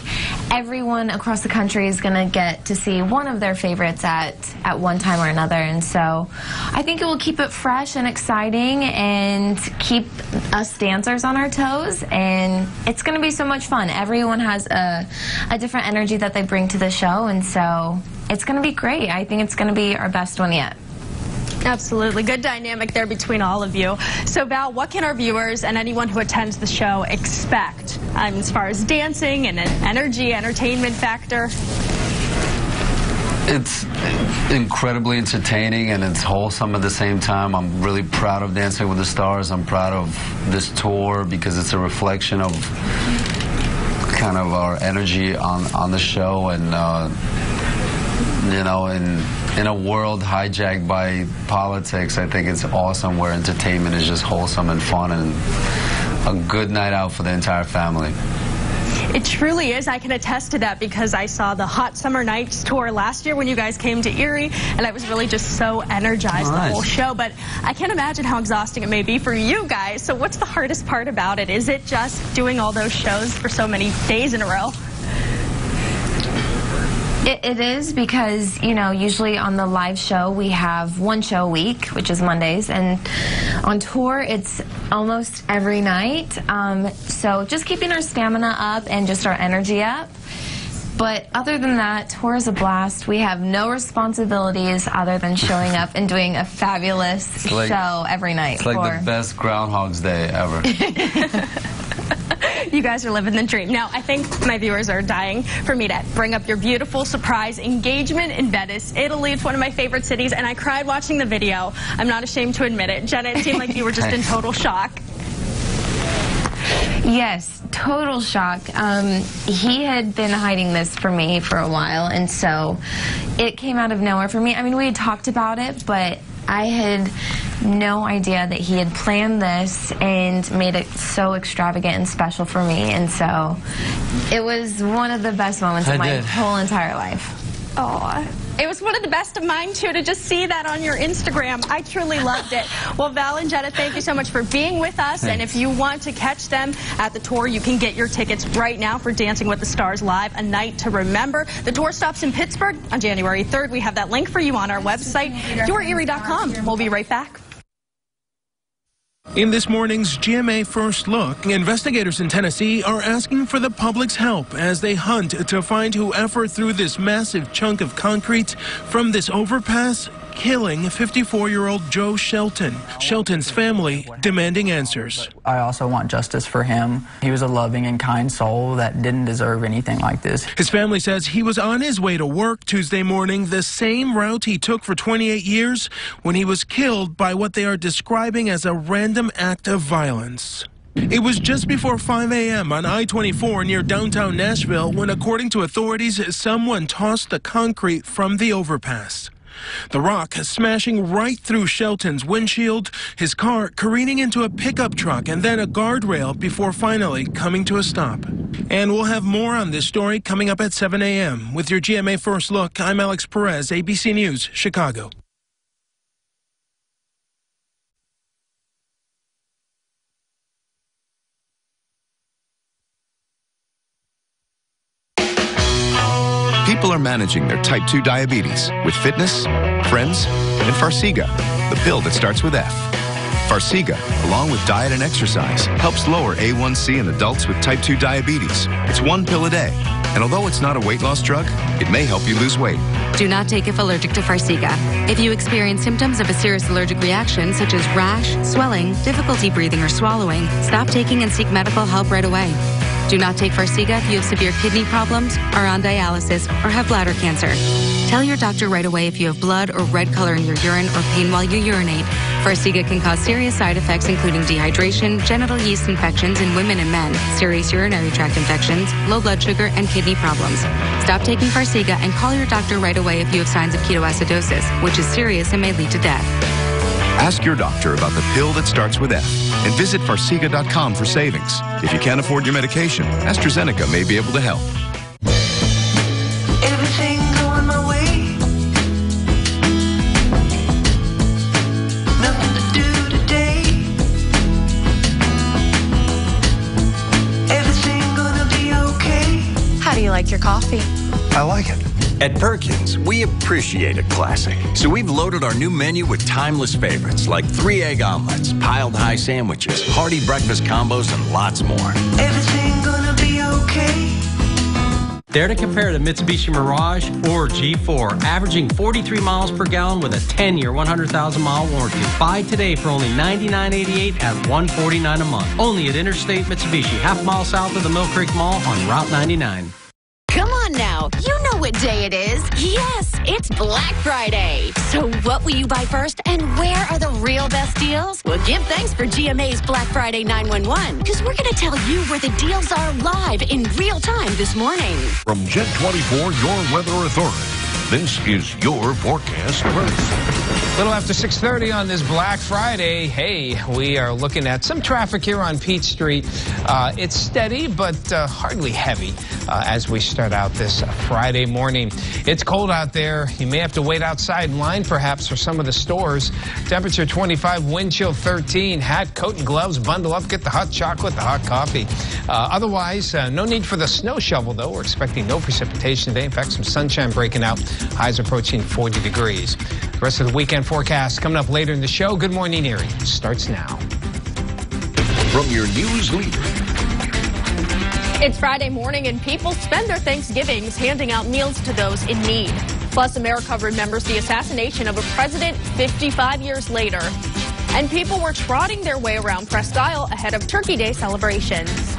[SPEAKER 8] everyone across the country is going to get to see one of their favorites at one time or another, and so I think it will keep it fresh and exciting and keep us dancers on our toes, and it's going to be so much fun. Everyone has a different energy that they bring to the show, and so it's going to be great. I think it's going to be our best one yet.
[SPEAKER 3] Absolutely. Good dynamic there between all of you. So, Val, what can our viewers and anyone who attends the show expect as far as dancing and an energy, entertainment factor?
[SPEAKER 26] It's incredibly entertaining and it's wholesome at the same time. I'm really proud of Dancing with the Stars. I'm proud of this tour because it's a reflection of kind of our energy on the show, and you know, in a world hijacked by politics, I think it's awesome where entertainment is just wholesome and fun and a good night out for the entire family.
[SPEAKER 3] It truly is. I can attest to that because I saw the Hot Summer Nights tour last year when you guys came to Erie, and I was really just so energized the whole show. But I can't imagine how exhausting it may be for you guys. So what's the hardest part about it? Is it just doing all those shows for so many days in a row?
[SPEAKER 8] It is because, you know, usually on the live show we have one show a week, which is Mondays, and on tour it's almost every night. So just keeping our stamina up and just our energy up. But other than that, tour is a blast. We have no responsibilities other than showing up and doing a fabulous show every night.
[SPEAKER 26] It's like the best Groundhog's Day ever.
[SPEAKER 3] You guys are living the dream. Now, I think my viewers are dying for me to bring up your beautiful surprise engagement in Venice, Italy. It's one of my favorite cities, and I cried watching the video. I'm not ashamed to admit it. Jenna, it seemed like you were just in total shock.
[SPEAKER 8] Yes, total shock. He had been hiding this from me for a while, and so it came out of nowhere for me. I mean, we had talked about it, but I had no idea that he had planned this and made it so extravagant and special for me, and so it was one of the best moments of my whole entire life.
[SPEAKER 3] Aw. It was one of the best of mine, too, to just see that on your Instagram. I truly loved it. Well, Val and Jenna, thank you so much for being with us. And if you want to catch them at the tour, you can get your tickets right now for Dancing with the Stars Live, A Night to Remember. The tour stops in Pittsburgh on January 3rd. We have that link for you on our website, yourerie.com. We'll be right back.
[SPEAKER 10] In this morning's GMA First Look, investigators in Tennessee are asking for the public's help as they hunt to find whoever threw this massive chunk of concrete from this overpass, killing 54-year-old Joe Shelton. Shelton's family demanding answers.
[SPEAKER 11] I also want justice for him. He was a loving and kind soul that didn't deserve anything like this.
[SPEAKER 10] His family says he was on his way to work Tuesday morning, the same route he took for 28 years, when he was killed by what they are describing as a random act of violence. It was just before 5 a.m. on I-24 near downtown Nashville when, according to authorities, someone tossed the concrete from the overpass. The rock smashing right through Shelton's windshield, his car careening into a pickup truck and then a guardrail before finally coming to a stop. And we'll have more on this story coming up at 7 a.m. With your GMA First Look, I'm Alex Perez, ABC News, Chicago.
[SPEAKER 12] People are managing their type 2 diabetes with fitness, friends, and Farxiga, the pill that starts with F. Farxiga, along with diet and exercise, helps lower A1C in adults with type 2 diabetes. It's one pill a day, and although it's not a weight loss drug, it may help you lose weight.
[SPEAKER 13] Do not take if allergic to Farxiga. If you experience symptoms of a serious allergic reaction, such as rash, swelling, difficulty breathing, or swallowing, stop taking and seek medical help right away. Do not take Farxiga if you have severe kidney problems, are on dialysis, or have bladder cancer. Tell your doctor right away if you have blood or red color in your urine or pain while you urinate. Farxiga can cause serious side effects including dehydration, genital yeast infections in women and men, serious urinary tract infections, low blood sugar, and kidney problems. Stop taking Farxiga and call your doctor right away if you have signs of ketoacidosis, which is serious and may lead to death.
[SPEAKER 12] Ask your doctor about the pill that starts with F and visit Farxiga.com for savings. If you can't afford your medication, AstraZeneca may be able to help.
[SPEAKER 5] Everything going my way. Nothing to do today. Everything gonna be okay.
[SPEAKER 14] How do you like your coffee?
[SPEAKER 15] I like it. At Perkins, we appreciate a classic. So we've loaded our new menu with timeless favorites like 3 egg omelets, piled high sandwiches, hearty breakfast combos, and lots more.
[SPEAKER 5] Everything gonna be okay.
[SPEAKER 16] Dare to compare the Mitsubishi Mirage or G4, averaging 43 miles per gallon with a 10-year, 100,000-mile warranty. Buy today for only $99.88 at $149 a month. Only at Interstate Mitsubishi, half mile south of the Mill Creek Mall on Route 99.
[SPEAKER 17] Come on now, you know what day it is. Yes, it's Black Friday. So what will you buy first and where are the real best deals? Well, give thanks for GMA's Black Friday 911 because we're going to tell you where the deals are live in real time this morning.
[SPEAKER 1] From Jet 24, your weather authority, this is your forecast first.
[SPEAKER 2] A little after 6:30 on this Black Friday. Hey, we are looking at some traffic here on Peach Street. It's steady, but hardly heavy as we start out this Friday morning. It's cold out there. You may have to wait outside in line, perhaps, for some of the stores. Temperature 25, wind chill 13. Hat, coat, and gloves. Bundle up. Get the hot chocolate, the hot coffee. Otherwise, no need for the snow shovel, though. We're expecting no precipitation today. In fact, some sunshine breaking out. Highs approaching 40 degrees. The rest of the weekend forecast coming up later in the show. Good morning, Erie starts now.
[SPEAKER 1] From your news leader.
[SPEAKER 3] It's Friday morning and people spend their Thanksgivings handing out meals to those in need. Plus, America remembers the assassination of a president 55 years later. And people were trotting their way around Presque Isle ahead of Turkey Day celebrations.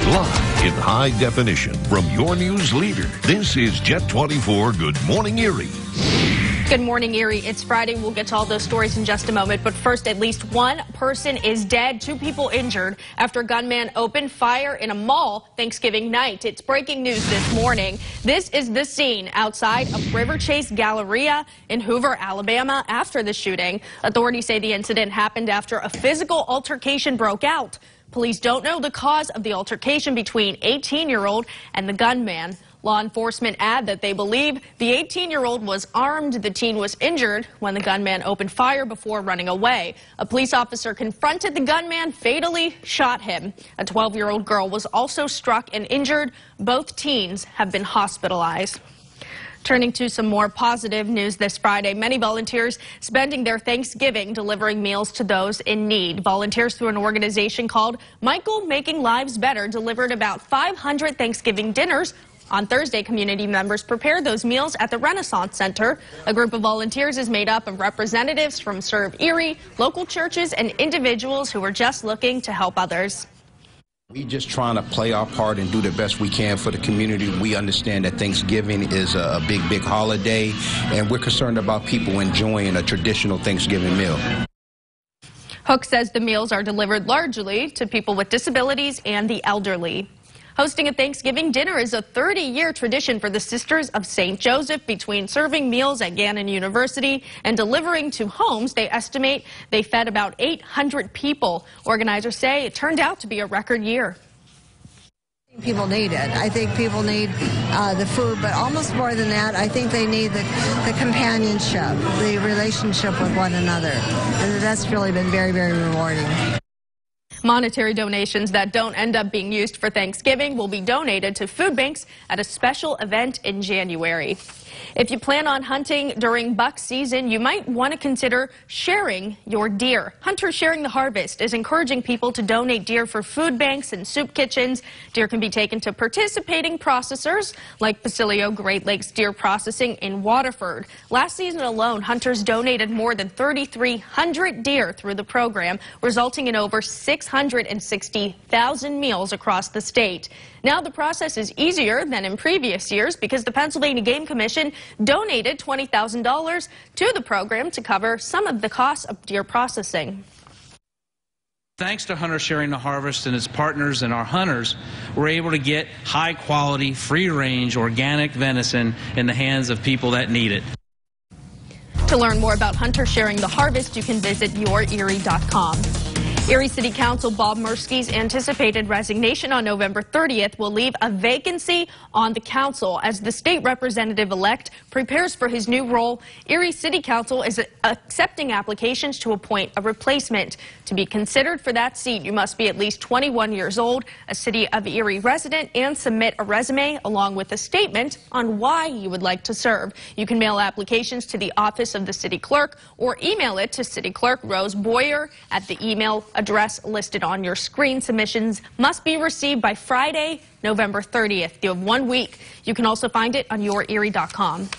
[SPEAKER 1] Live in high definition from your news leader. This is Jet 24 Good Morning Erie.
[SPEAKER 3] Good morning, Erie. It's Friday. We'll get to all those stories in just a moment. But first, at least one person is dead, 2 people injured after a gunman opened fire in a mall Thanksgiving night. It's breaking news this morning. This is the scene outside of River Chase Galleria in Hoover, Alabama after the shooting. Authorities say the incident happened after a physical altercation broke out. Police don't know the cause of the altercation between 18-year-old and the gunman. Law enforcement add that they believe the 18-year-old was armed. The teen was injured when the gunman opened fire before running away. A police officer confronted the gunman, fatally shot him. A 12-year-old girl was also struck and injured. Both teens have been hospitalized. Turning to some more positive news this Friday, many volunteers spending their Thanksgiving delivering meals to those in need. Volunteers through an organization called Michael Making Lives Better delivered about 500 Thanksgiving dinners. On Thursday, community members prepared those meals at the Renaissance Center. A group of volunteers is made up of representatives from Serve Erie, local churches, and individuals who are just looking to help others.
[SPEAKER 18] We just trying to play our part and do the best we can for the community. We understand that Thanksgiving is a big holiday, and we're concerned about people enjoying a traditional Thanksgiving meal.
[SPEAKER 3] Hook says the meals are delivered largely to people with disabilities and the elderly. Hosting a Thanksgiving dinner is a 30-year tradition for the Sisters of St. Joseph. Between serving meals at Gannon University and delivering to homes, they estimate they fed about 800 people. Organizers say it turned out to be a record year.
[SPEAKER 19] People need it. I think people need the food, but almost more than that, I think they need the companionship, the relationship with one another. And that's really been very, very rewarding.
[SPEAKER 3] Monetary donations that don't end up being used for Thanksgiving will be donated to food banks at a special event in January. If you plan on hunting during buck season, you might want to consider sharing your deer. Hunters Sharing the Harvest is encouraging people to donate deer for food banks and soup kitchens. Deer can be taken to participating processors like Basilio Great Lakes Deer Processing in Waterford. Last season alone, hunters donated more than 3,300 deer through the program, resulting in over 660,000 meals across the state. Now the process is easier than in previous years because the Pennsylvania Game Commission donated $20,000 to the program to cover some of the costs of deer processing.
[SPEAKER 6] Thanks to Hunters Sharing the Harvest and its partners and our hunters, we're able to get high-quality, free-range, organic venison in the hands of people that need it.
[SPEAKER 3] To learn more about Hunters Sharing the Harvest, you can visit yourerie.com. Erie City Council Bob Murphy's anticipated resignation on November 30th will leave a vacancy on the council as the state representative-elect prepares for his new role. Erie City Council is accepting applications to appoint a replacement. To be considered for that seat, you must be at least 21 years old, a City of Erie resident, and submit a resume along with a statement on why you would like to serve. You can mail applications to the office of the city clerk or email it to City Clerk Rose Boyer at the email address listed on your screen. Submissions must be received by Friday, November 30th. You have 1 week. You can also find it on yourerie.com.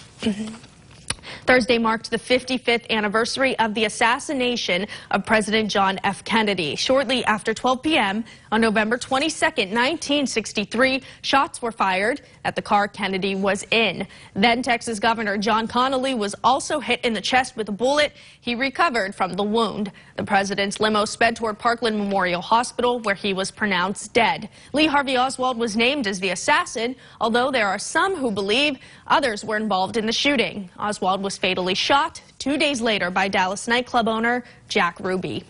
[SPEAKER 3] Thursday marked the 55th anniversary of the assassination of President John F. Kennedy. Shortly after 12 p.m. on November 22nd, 1963, shots were fired at the car Kennedy was in. Then Texas Governor John Connally was also hit in the chest with a bullet. He recovered from the wound. The president's limo sped toward Parkland Memorial Hospital, where he was pronounced dead. Lee Harvey Oswald was named as the assassin, although there are some who believe others were involved in the shooting. Oswald was fatally shot 2 days later by Dallas nightclub owner Jack Ruby.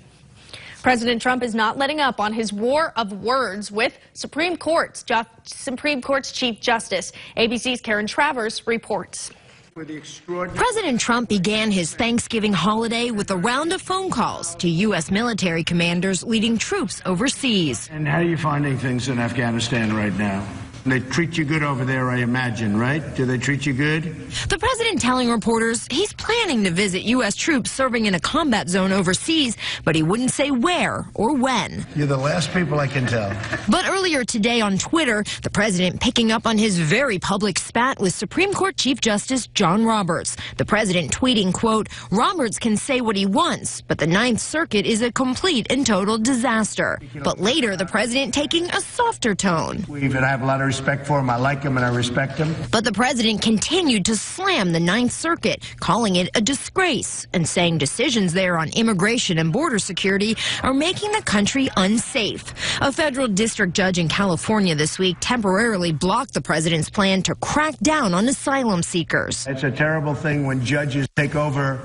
[SPEAKER 3] President Trump is not letting up on his war of words with Supreme Court's Chief Justice. ABC's Karen Travers reports.
[SPEAKER 14] President Trump began his Thanksgiving holiday with a round of phone calls to U.S. military commanders leading troops overseas.
[SPEAKER 20] And how are you finding things in Afghanistan right now? They treat you good over there, I imagine, right? Do they treat you good?
[SPEAKER 14] The president telling reporters he's planning to visit U.S. troops serving in a combat zone overseas, but he wouldn't say where or when.
[SPEAKER 20] You're the last people I can tell.
[SPEAKER 14] But earlier today on Twitter, the president picking up on his very public spat with Supreme Court Chief Justice John Roberts. The president tweeting, quote, "Roberts can say what he wants, but the Ninth Circuit is a complete and total disaster." But later, the president taking a softer tone.
[SPEAKER 20] We even have a lot of respect for him. I like him and I respect him.
[SPEAKER 14] But the president continued to slam the Ninth Circuit, calling it a disgrace and saying decisions there on immigration and border security are making the country unsafe. A federal district judge in California this week temporarily blocked the president's plan to crack down on asylum seekers.
[SPEAKER 20] It's a terrible thing when judges take over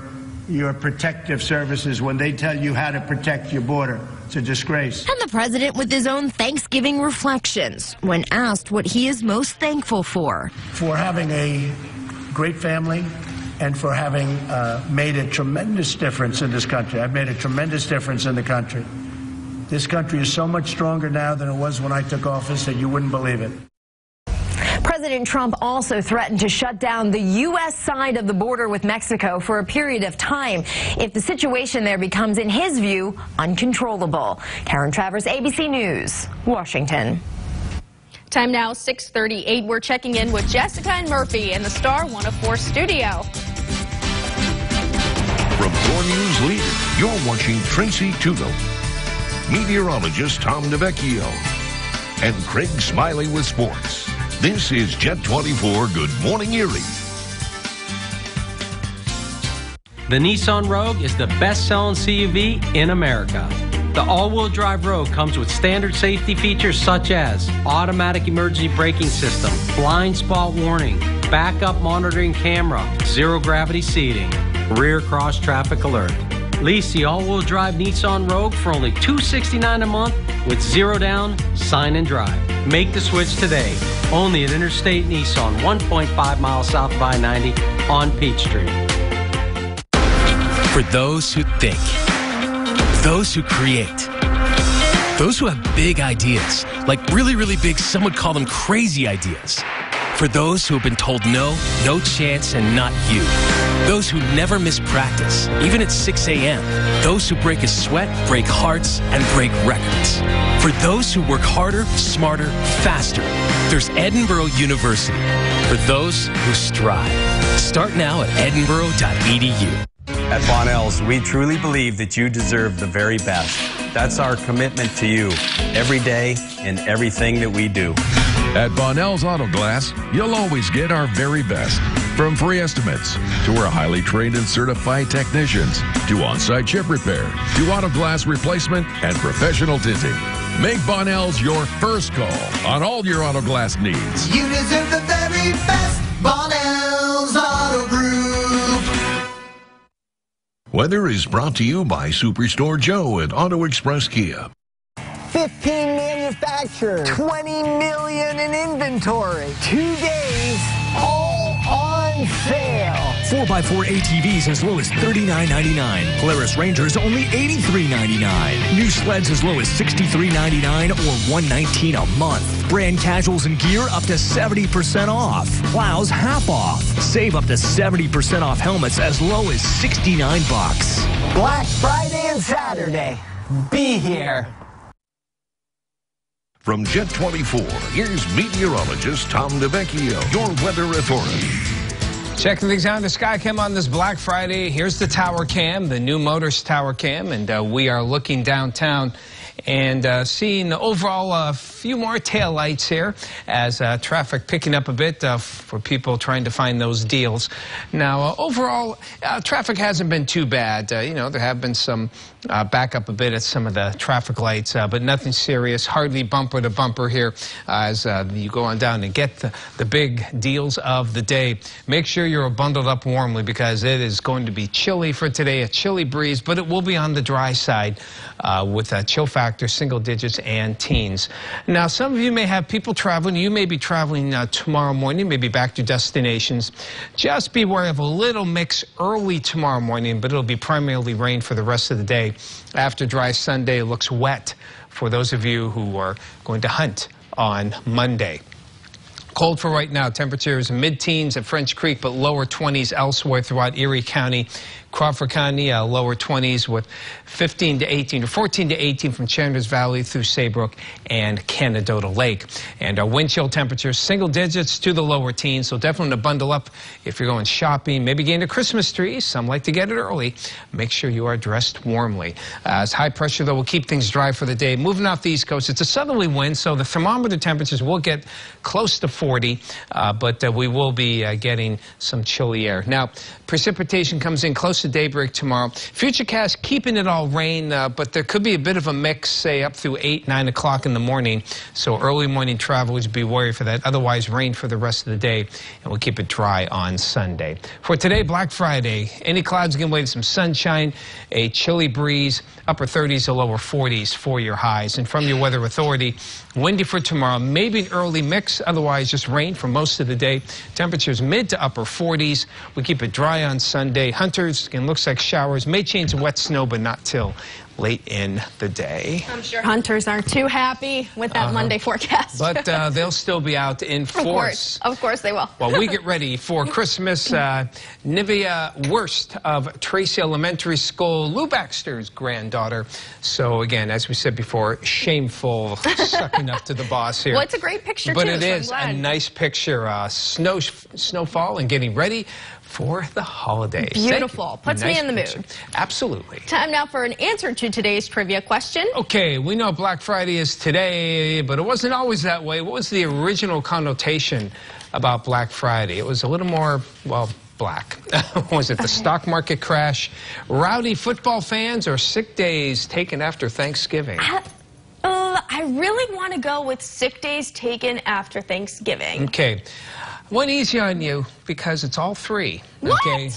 [SPEAKER 20] your protective services, when they tell you how to protect your border. It's a disgrace.
[SPEAKER 14] And the president with his own Thanksgiving reflections when asked what he is most thankful for.
[SPEAKER 20] For having a great family and for having made a tremendous difference in this country. I've made a tremendous difference in the country. This country is so much stronger now than it was when I took office that you wouldn't believe it.
[SPEAKER 14] President Trump also threatened to shut down the U.S. side of the border with Mexico for a period of time if the situation there becomes, in his view, uncontrollable. Karen Travers, ABC News, Washington.
[SPEAKER 3] Time now, 6:38. We're checking in with Jessica and Murphy in the Star 104 studio.
[SPEAKER 1] From your news leader, you're watching Tracy Tuggle, meteorologist Tom DeVecchio, and Craig Smiley with sports. This is Jet 24 Good Morning Erie.
[SPEAKER 16] The Nissan Rogue is the best-selling CUV in America. The all-wheel drive Rogue comes with standard safety features such as automatic emergency braking system, blind spot warning, backup monitoring camera, zero-gravity seating, rear cross-traffic alert. Lease the all-wheel drive Nissan Rogue for only $269 a month with zero down, sign and drive. Make the switch today. Only at Interstate Nissan, 1.5 miles south of I-90 on Peachtree.
[SPEAKER 21] For those who think, those who create, those who have big ideas, like really, really big, some would call them crazy ideas. For those who have been told no chance, and not you. Those who never miss practice, even at 6 a.m. Those who break a sweat, break hearts, and break records. For those who work harder, smarter, faster, there's Edinburgh University. For those who strive. Start now at edinburgh.edu.
[SPEAKER 4] At Bonnell's, we truly believe that you deserve the very best. That's our commitment to you every day in everything that we do.
[SPEAKER 1] At Bonnell's Auto Glass, you'll always get our very best. From free estimates to our highly trained and certified technicians to on-site chip repair to auto glass replacement and professional tinting. Make Bonnell's your first call on all your auto glass needs.
[SPEAKER 5] You deserve the very best. Bonnell's Auto Group.
[SPEAKER 1] Weather is brought to you by Superstore Joe at Auto Express Kia.
[SPEAKER 7] 15 manufacturers, 20 million in inventory, 2 days, all on sale.
[SPEAKER 9] 4x4 ATVs as low as $39.99. Polaris Rangers only $83.99. New sleds as low as $63.99 or $119 a month. Brand casuals and gear up to 70% off. Plows half off. Save up to 70% off helmets as low as $69.
[SPEAKER 7] Black Friday and Saturday. Be here.
[SPEAKER 1] From Jet 24, here's meteorologist Tom DeVecchio, your weather authority.
[SPEAKER 2] Checking things out in the Skycam on this Black Friday. Here's the Tower Cam, the new Motors Tower Cam, and we are looking downtown and seeing overall a few more taillights here as traffic picking up a bit for people trying to find those deals. Now, overall, traffic hasn't been too bad. You know, there have been some back up a bit at some of the traffic lights, but nothing serious, hardly bumper to bumper here as you go on down and get the big deals of the day. Make sure you're bundled up warmly because it is going to be chilly for today, a chilly breeze, but it will be on the dry side with a chill factor, single digits and teens. Now, some of you may have people traveling. You may be traveling tomorrow morning, maybe back to destinations. Just be aware of a little mix early tomorrow morning, but it'll be primarily rain for the rest of the day. After dry Sunday, it looks wet for those of you who are going to hunt on Monday. Cold for right now. Temperatures mid-teens at French Creek, but lower 20s elsewhere throughout Erie County. Crawford County, lower 20s with 15 to 18 or 14 to 18 from Chandler's Valley through Saybrook and Canadota Lake. And our wind chill temperatures, single digits to the lower teens, so definitely to bundle up if you're going shopping, maybe getting a Christmas tree. Some like to get it early. Make sure you are dressed warmly. As high pressure, though, will keep things dry for the day. Moving off the East Coast, it's a southerly wind, so the thermometer temperatures will get close to 40, but we will be getting some chilly air. Now, precipitation comes in close to daybreak tomorrow. Futurecast keeping it all rain, but there could be a bit of a mix, say, up through 8, 9 o'clock in the morning. So early morning travelers, be wary for that. Otherwise, rain for the rest of the day, and we'll keep it dry on Sunday. For today, Black Friday, any clouds give way to some sunshine, a chilly breeze, upper 30s to lower 40s for your highs. And from your weather authority, windy for tomorrow, maybe an early mix, otherwise just rain for most of the day. Temperatures mid to upper 40s. We keep it dry on Sunday. Hunters, again, looks like showers. May change to wet snow, but not till late in the day.
[SPEAKER 3] I'm sure hunters aren't too happy with that Monday forecast.
[SPEAKER 2] But they'll still be out in force.
[SPEAKER 3] Of course they will.
[SPEAKER 2] While we get ready for Christmas, Nivea Worst of Tracy Elementary School, Lou Baxter's granddaughter. So again, as we said before, shameful sucking up to the boss here.
[SPEAKER 3] Well, it's a great picture,
[SPEAKER 2] but
[SPEAKER 3] too.
[SPEAKER 2] But it is a nice picture. Snowfall and getting ready for the holidays.
[SPEAKER 3] Beautiful. Puts me in the mood.
[SPEAKER 2] Absolutely.
[SPEAKER 3] Time now for an answer to today's trivia question.
[SPEAKER 2] Okay, we know Black Friday is today, but it wasn't always that way. What was the original connotation about Black Friday? It was a little more, well, black. Was it the stock market crash, rowdy football fans, or sick days taken after Thanksgiving?
[SPEAKER 3] I really want to go with sick days taken after Thanksgiving.
[SPEAKER 2] Okay. One easy on you because it's all three.
[SPEAKER 3] What?
[SPEAKER 2] Okay.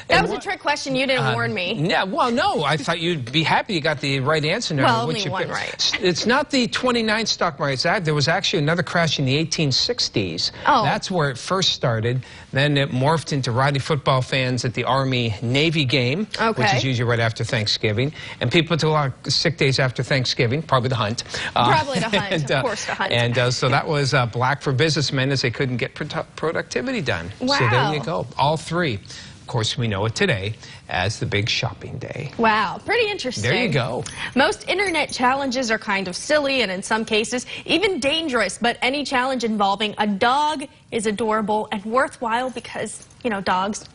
[SPEAKER 3] That was a trick question. You didn't warn me.
[SPEAKER 2] Yeah, well, no. I thought you'd be happy you got the right answer.
[SPEAKER 3] Well, only one right.
[SPEAKER 2] It's not the 29th stock market. There was actually another crash in the 1860s.
[SPEAKER 3] Oh.
[SPEAKER 2] That's where it first started. Then it morphed into rowdy football fans at the Army-Navy game, which is usually right after Thanksgiving. And people took a lot of sick days after Thanksgiving, probably the hunt.
[SPEAKER 3] Probably the hunt, of course, the hunt.
[SPEAKER 2] And so that was black for businessmen as they couldn't get productivity done.
[SPEAKER 3] Wow.
[SPEAKER 2] So there you go. All three. Of course, we know it today as the big shopping day.
[SPEAKER 3] Wow, pretty interesting.
[SPEAKER 2] There you go.
[SPEAKER 3] Most internet challenges are kind of silly and in some cases even dangerous, but any challenge involving a dog is adorable and worthwhile because, you know, dogs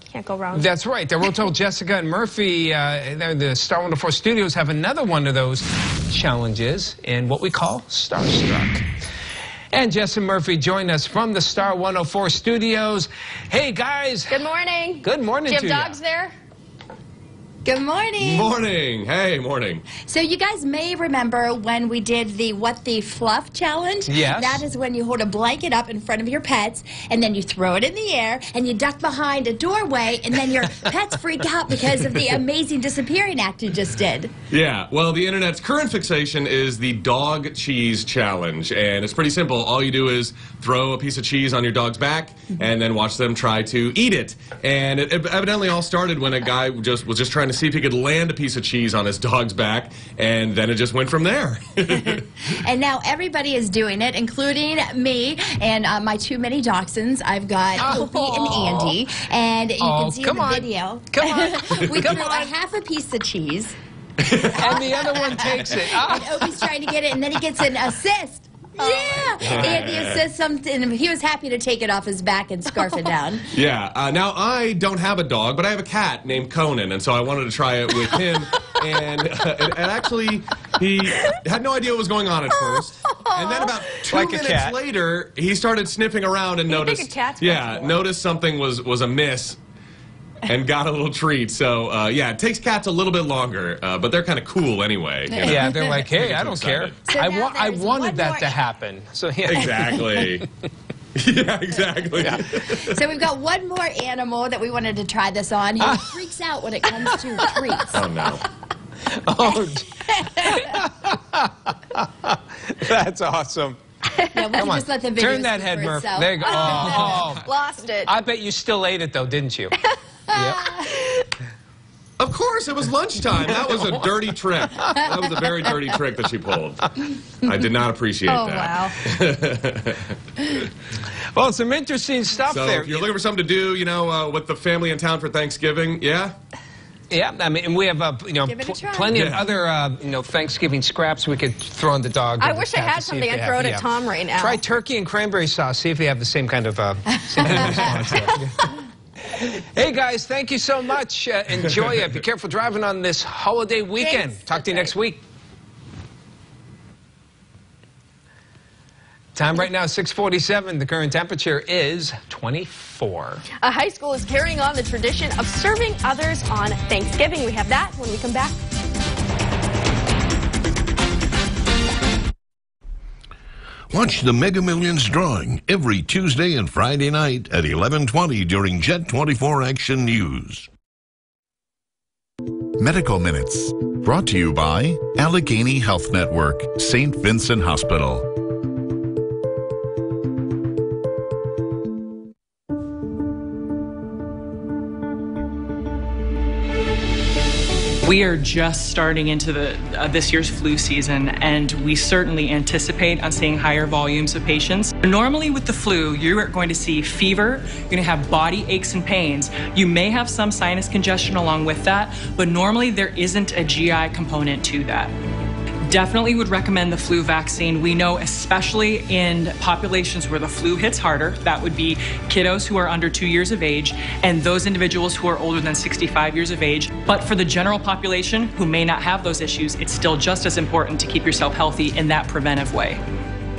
[SPEAKER 3] can't go wrong.
[SPEAKER 2] That's right. The Rotel, Jessica, and Murphy, the Star 104 studios have another one of those challenges in what we call Starstruck. And Jess and Murphy join us from the Star 104 studios. Hey, guys.
[SPEAKER 3] Good morning.
[SPEAKER 2] Good morning to you.
[SPEAKER 3] Do you have dogs there?
[SPEAKER 8] Good morning.
[SPEAKER 22] Morning. Hey, morning.
[SPEAKER 8] So you guys may remember when we did the What the Fluff challenge.
[SPEAKER 2] Yes.
[SPEAKER 8] That is when you hold a blanket up in front of your pets, and then you throw it in the air, and you duck behind a doorway, and then your pets freak out because of the amazing disappearing act you just did.
[SPEAKER 22] Yeah, well, the internet's current fixation is the dog cheese challenge, and it's pretty simple. All you do is throw a piece of cheese on your dog's back, and then watch them try to eat it. And it evidently all started when a guy was just trying to see if he could land a piece of cheese on his dog's back, and then it just went from there.
[SPEAKER 8] And now everybody is doing it, including me and my two mini dachshunds. I've got Opie and Andy, and you can see in the video.
[SPEAKER 2] Come on.
[SPEAKER 8] We threw a half a piece of cheese.
[SPEAKER 2] And the other one takes it.
[SPEAKER 8] And Opie's trying to get it, and then he gets an assist. Yeah, Andy says something. He was happy to take it off his back and scarf it down.
[SPEAKER 22] Yeah, now I don't have a dog, but I have a cat named Conan, and so I wanted to try it with him. And actually, he had no idea what was going on at first. And then about 2 minutes later, he started sniffing around and noticed something was amiss. And got a little treat. So, yeah, it takes cats a little bit longer, but they're kind of cool anyway. You know?
[SPEAKER 2] Yeah, they're like, hey, I don't care.
[SPEAKER 8] So
[SPEAKER 2] I wanted that to happen. So yeah.
[SPEAKER 22] Exactly. Yeah, exactly. Yeah.
[SPEAKER 8] So we've got one more animal that we wanted to try this on. He freaks out when it comes to treats.
[SPEAKER 22] Oh, no.
[SPEAKER 2] Oh, that's awesome.
[SPEAKER 8] Yeah, we can just let the video
[SPEAKER 2] turn that head, Murph.
[SPEAKER 8] itself.
[SPEAKER 2] There you go. Oh.
[SPEAKER 3] Lost it.
[SPEAKER 2] I bet you still ate it, though, didn't you? Yep.
[SPEAKER 22] Of course, it was lunchtime. That was a dirty trick. That was a very dirty trick that she pulled. I did not appreciate that.
[SPEAKER 3] Wow.
[SPEAKER 2] Well, some interesting stuff there.
[SPEAKER 22] So if you're looking for something to do, you know, with the family in town for Thanksgiving, yeah?
[SPEAKER 2] Yeah, I mean, we have, you know, plenty of other, you know, Thanksgiving scraps we could throw on the dog.
[SPEAKER 3] I wish I had something. I'd throw it at Tom right now.
[SPEAKER 2] Try turkey and cranberry sauce. See if you have the same kind of response there. Hey, guys, thank you so much. Enjoy it. Be careful driving on this holiday weekend.
[SPEAKER 3] Thanks.
[SPEAKER 2] Talk to you next week. Time right now, 6:47. The current temperature is 24.
[SPEAKER 3] A high school is carrying on the tradition of serving others on Thanksgiving. We have that when we come back.
[SPEAKER 1] Watch the Mega Millions drawing every Tuesday and Friday night at 11:20 during Jet 24 Action News.
[SPEAKER 23] Medical Minutes, brought to you by Allegheny Health Network, St. Vincent Hospital.
[SPEAKER 24] We are just starting into this year's flu season, and we certainly anticipate on seeing higher volumes of patients. Normally with the flu, you are going to see fever, you're going to have body aches and pains. You may have some sinus congestion along with that, but normally there isn't a GI component to that. Definitely would recommend the flu vaccine. We know, especially in populations where the flu hits harder, that would be kiddos who are under 2 years of age and those individuals who are older than 65 years of age. But for the general population who may not have those issues, it's still just as important to keep yourself healthy in that preventive way.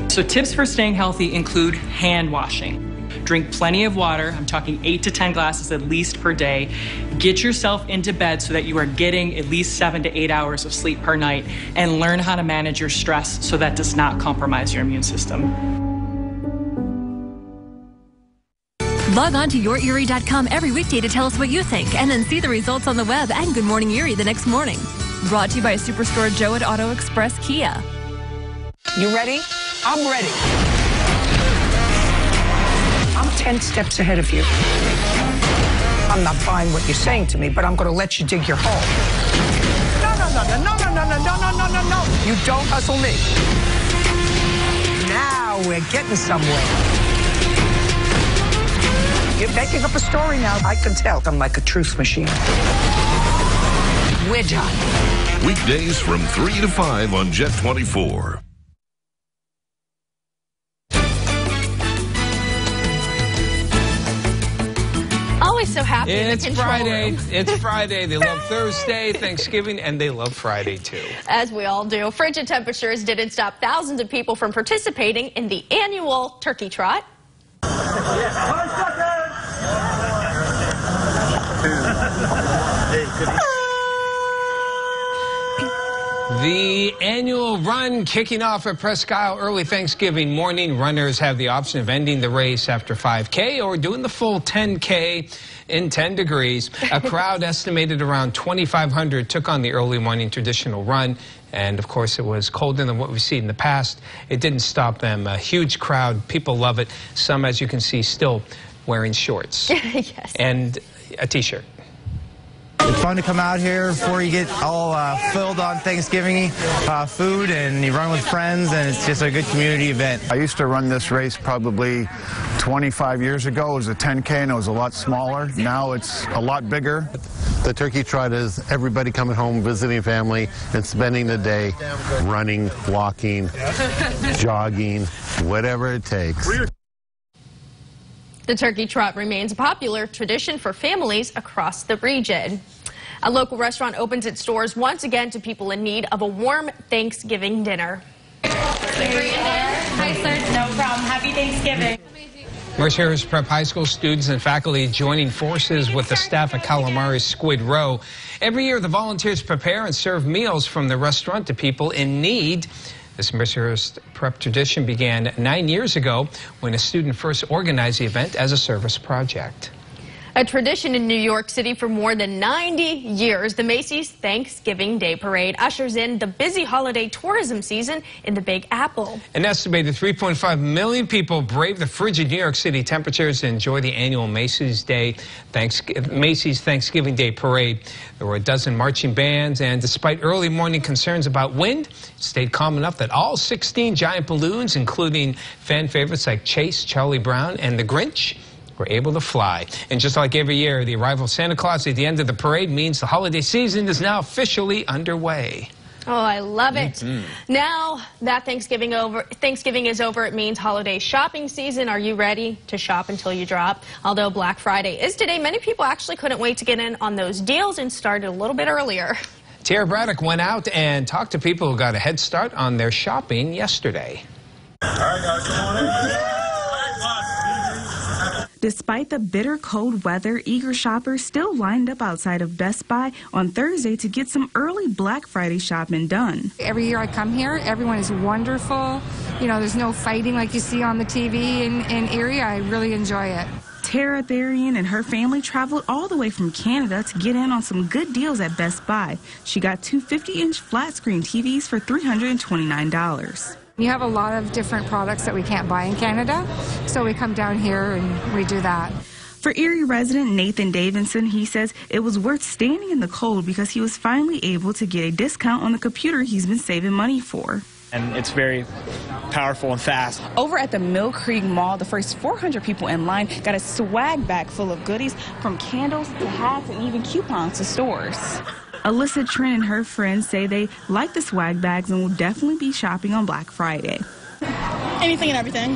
[SPEAKER 24] So tips for staying healthy include hand washing. Drink plenty of water. I'm talking 8 to 10 glasses at least per day. Get yourself into bed so that you are getting at least 7 to 8 hours of sleep per night, and learn how to manage your stress so that does not compromise your immune system.
[SPEAKER 10] Log on to YourErie.com every weekday to tell us what you think, and then see the results on the web and Good Morning Erie the next morning. Brought to you by Superstore Joe at Auto Express Kia.
[SPEAKER 11] You ready? I'm ready. I'm 10 steps ahead of you. I'm not buying what you're saying to me, but I'm going to let you dig your hole. No. You don't hustle me. Now we're getting somewhere. You're making up a story now. I can tell. I'm like a truth machine. We're done.
[SPEAKER 1] Weekdays from 3 to 5 on Jet 24.
[SPEAKER 3] Always so happy.
[SPEAKER 2] It's Friday. It's Friday. They love Thursday, Thanksgiving, and they love Friday, too.
[SPEAKER 3] As we all do. Frigid temperatures didn't stop thousands of people from participating in the annual Turkey Trot.
[SPEAKER 2] The annual run kicking off at Presque Isle early Thanksgiving morning. Runners have the option of ending the race after 5K or doing the full 10K in 10 degrees. A crowd estimated around 2,500 took on the early morning traditional run. And, of course, it was colder than what we've seen in the past. It didn't stop them. A huge crowd. People love it. Some, as you can see, still wearing shorts.
[SPEAKER 3] Yes.
[SPEAKER 2] And a T-shirt.
[SPEAKER 12] It's fun to come out here before you get all filled on Thanksgiving food, and you run with friends, and it's just a good community event.
[SPEAKER 13] I used to run this race probably 25 years ago. It was a 10K, and it was a lot smaller. Now it's a lot bigger.
[SPEAKER 25] The Turkey Trot is everybody coming home, visiting family, and spending the day running, walking, jogging, whatever it takes.
[SPEAKER 3] The Turkey Trot remains a popular tradition for families across the region. A local restaurant opens its doors once again to people in need of a warm Thanksgiving dinner.
[SPEAKER 26] Hi, sir. No problem. Happy Thanksgiving.
[SPEAKER 2] Mercer's Prep High School students and faculty joining forces with the staff at Calamari's Squid Row. Every year, the volunteers prepare and serve meals from the restaurant to people in need. This Mercer's Prep tradition began 9 years ago when a student first organized the event as a service project.
[SPEAKER 3] A tradition in New York City for more than 90 years, the Macy's Thanksgiving Day Parade ushers in the busy holiday tourism season in the Big Apple.
[SPEAKER 2] An estimated 3.5 million people brave the frigid New York City temperatures to enjoy the annual Macy's Thanksgiving Day Parade. There were a dozen marching bands, and despite early morning concerns about wind, it stayed calm enough that all 16 giant balloons, including fan favorites like Chase, Charlie Brown, and the Grinch, were able to fly. And just like every year, the arrival of Santa Claus at the end of the parade means the holiday season is now officially underway.
[SPEAKER 3] Oh, I love it. Now that Thanksgiving is over, it means holiday shopping season. Are you ready to shop until you drop? Although Black Friday is today, many people actually couldn't wait to get in on those deals and started a little bit earlier.
[SPEAKER 2] Tara Braddock went out and talked to people who got a head start on their shopping yesterday.
[SPEAKER 27] All right, guys, come on in.
[SPEAKER 28] Despite the bitter cold weather, eager shoppers still lined up outside of Best Buy on Thursday to get some early Black Friday shopping done.
[SPEAKER 29] Every year I come here, everyone is wonderful. You know, there's no fighting like you see on the TV in Erie. I really enjoy it.
[SPEAKER 28] Tara Therian and her family traveled all the way from Canada to get in on some good deals at Best Buy. She got two 50-inch flat-screen TVs for $329.
[SPEAKER 29] You have a lot of different products that we can't buy in Canada, so we come down here and we do that.
[SPEAKER 28] For Erie resident Nathan Davidson, he says it was worth standing in the cold because he was finally able to get a discount on the computer he's been saving money for.
[SPEAKER 30] And it's very powerful and fast.
[SPEAKER 28] Over at the Mill Creek Mall, the first 400 people in line got a swag bag full of goodies, from candles to hats and even coupons to stores. Alyssa Trent and her friends say they like the swag bags and will definitely be shopping on Black Friday.
[SPEAKER 31] Anything and everything.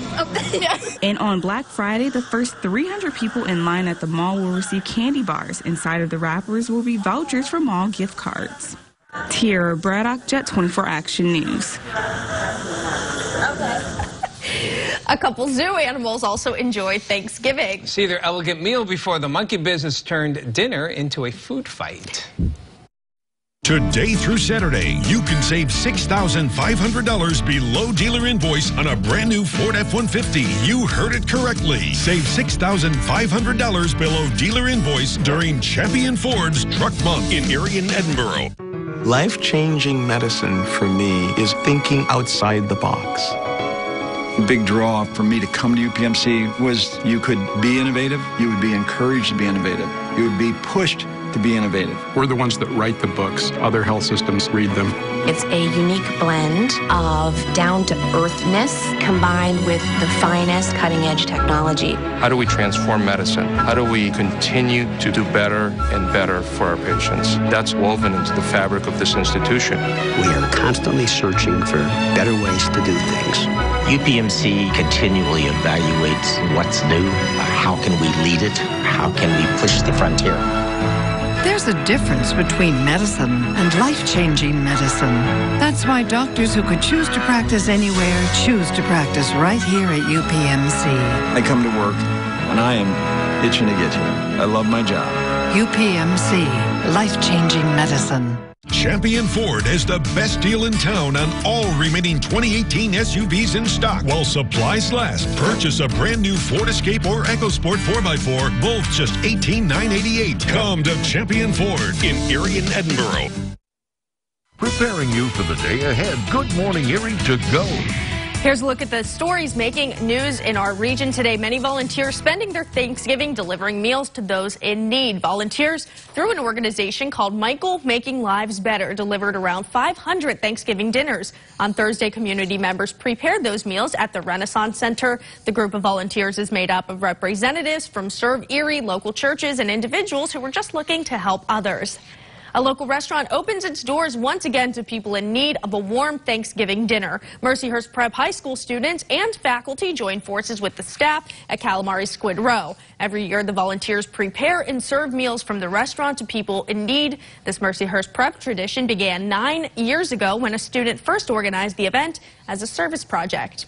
[SPEAKER 31] Yeah.
[SPEAKER 28] And on Black Friday, the first 300 people in line at the mall will receive candy bars. Inside of the wrappers will be vouchers for mall gift cards. Tara Braddock, Jet 24 Action News.
[SPEAKER 3] A couple zoo animals also enjoyed Thanksgiving.
[SPEAKER 2] See their elegant meal before the monkey business turned dinner into a food fight.
[SPEAKER 4] Today through Saturday, you can save $6,500 below dealer invoice on a brand new Ford F-150. You heard it correctly. Save $6,500 below dealer invoice during Champion Ford's Truck Month in Erie and Edinburgh.
[SPEAKER 5] Life-changing medicine for me is thinking outside the box.
[SPEAKER 6] The big draw for me to come to UPMC was you could be innovative, you would be encouraged to be innovative, you would be pushed to be innovative.
[SPEAKER 14] We're the ones that write the books. Other health systems read them.
[SPEAKER 15] It's a unique blend of down-to-earthness combined with the finest cutting-edge technology.
[SPEAKER 16] How do we transform medicine? How do we continue to do better and better for our patients? That's woven into the fabric of this institution.
[SPEAKER 17] We are constantly searching for better ways to do things.
[SPEAKER 18] UPMC continually evaluates what's new. How can we lead it? How can we push the frontier?
[SPEAKER 19] There's a difference between medicine and life-changing medicine. That's why doctors who could choose to practice anywhere choose to practice right here at UPMC.
[SPEAKER 6] I come to work and I am itching to get here. I love my job.
[SPEAKER 19] UPMC, life-changing medicine.
[SPEAKER 4] Champion Ford has the best deal in town on all remaining 2018 SUVs in stock while supplies last. Purchase a brand new Ford Escape or EcoSport 4x4, both just $18,988. Come to Champion Ford in Erie and Edinburgh.
[SPEAKER 1] Preparing you for the day ahead. Good Morning Erie to go.
[SPEAKER 3] Here's a look at the stories making news in our region today. Many volunteers spending their Thanksgiving delivering meals to those in need. Volunteers through an organization called Michael Making Lives Better delivered around 500 Thanksgiving dinners. On Thursday, community members prepared those meals at the Renaissance Center. The group of volunteers is made up of representatives from Serve Erie, local churches, and individuals who were just looking to help others. A local restaurant opens its doors once again to people in need of a warm Thanksgiving dinner. Mercyhurst Prep High School students and faculty join forces with the staff at Calamari Squid Row. Every year, the volunteers prepare and serve meals from the restaurant to people in need. This Mercyhurst Prep tradition began 9 years ago when a student first organized the event as a service project.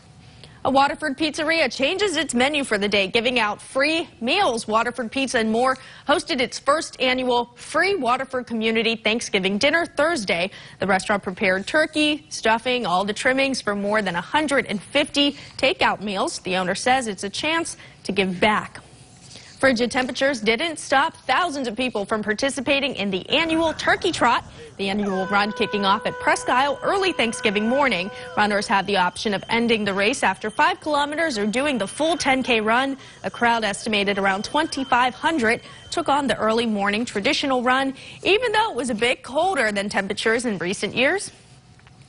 [SPEAKER 3] A Waterford pizzeria changes its menu for the day, giving out free meals. Waterford Pizza and More hosted its first annual free Waterford Community Thanksgiving dinner Thursday. The restaurant prepared turkey, stuffing, all the trimmings for more than 150 takeout meals. The owner says it's a chance to give back. Frigid temperatures didn't stop thousands of people from participating in the annual Turkey Trot. The annual run kicking off at Presque Isle early Thanksgiving morning. Runners have the option of ending the race after 5 kilometers or doing the full 10K run. A crowd estimated around 2,500 took on the early morning traditional run, even though it was a bit colder than temperatures in recent years.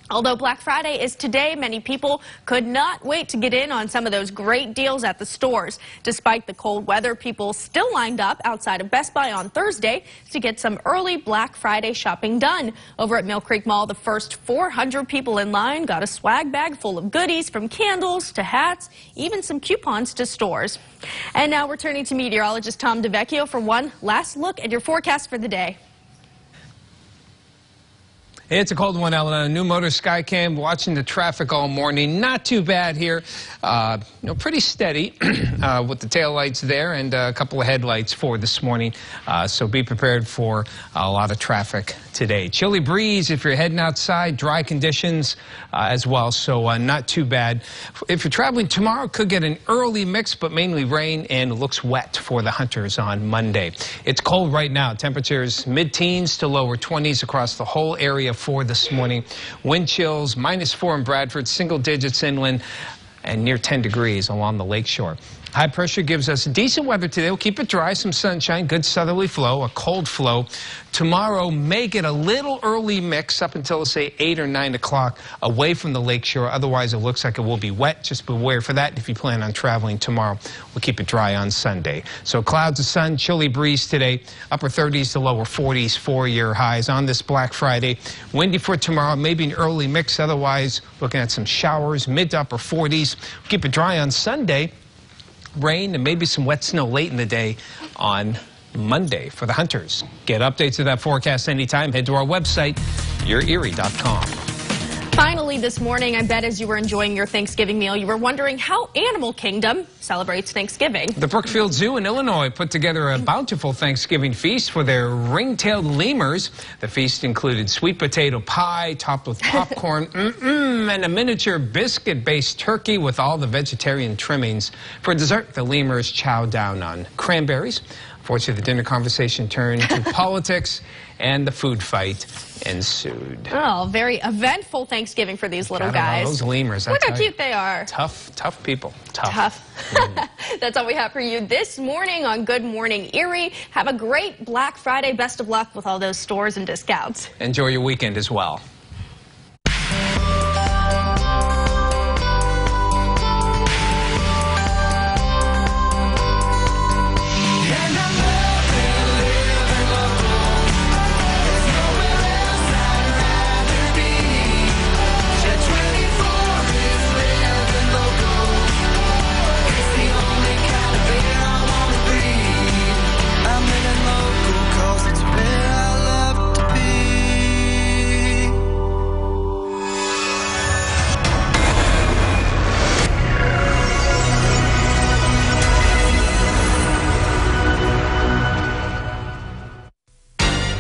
[SPEAKER 3] Although Black Friday is today, many people could not wait to get in on some of those great deals at the stores. Despite the cold weather, people still lined up outside of Best Buy on Thursday to get some early Black Friday shopping done. Over at Mill Creek Mall, the first 400 people in line got a swag bag full of goodies, from candles to hats, even some coupons to stores. And now we're turning to meteorologist Tom DeVecchio for one last look at your forecast for the day.
[SPEAKER 2] It's a cold one, Ellen. On a new motor Skycam, watching the traffic all morning. Not too bad here. Pretty steady with the taillights there and a couple of headlights for this morning. So be prepared for a lot of traffic today. Chilly breeze if you're heading outside. Dry conditions as well, so not too bad. If you're traveling tomorrow, could get an early mix, but mainly rain, and it looks wet for the hunters on Monday. It's cold right now. Temperatures mid-teens to lower 20s across the whole area for this morning. Wind chills -4 in Bradford, single digits inland, and near 10 degrees along the lakeshore. High pressure gives us decent weather today. We'll keep it dry, some sunshine, good southerly flow, a cold flow. Tomorrow may get a little early mix up until, say, 8 or 9 o'clock away from the lakeshore. Otherwise, it looks like it will be wet. Just beware for that if you plan on traveling tomorrow. We'll keep it dry on Sunday. So clouds of sun, chilly breeze today, upper 30s to lower 40s for your highs on this Black Friday. Windy for tomorrow, maybe an early mix. Otherwise, looking at some showers, mid to upper 40s. We'll keep it dry on Sunday. Rain and maybe some wet snow late in the day on Monday for the hunters. Get updates of that forecast anytime. Head to our website, yourerie.com.
[SPEAKER 3] Finally this morning, I bet as you were enjoying your Thanksgiving meal, you were wondering how Animal Kingdom celebrates Thanksgiving.
[SPEAKER 2] The Brookfield Zoo in Illinois put together a bountiful Thanksgiving feast for their ring-tailed lemurs. The feast included sweet potato pie topped with popcorn, and a miniature biscuit-based turkey with all the vegetarian trimmings. For dessert, the lemurs chowed down on cranberries. Unfortunately, the dinner conversation turned to politics, and the food fight ensued.
[SPEAKER 3] Oh, very eventful Thanksgiving for these little guys.
[SPEAKER 2] Those lemurs.
[SPEAKER 3] Look how cute they are.
[SPEAKER 2] Tough people.
[SPEAKER 3] Tough. That's all we have for you this morning on Good Morning Erie. Have a great Black Friday. Best of luck with all those stores and discounts.
[SPEAKER 2] Enjoy your weekend as well.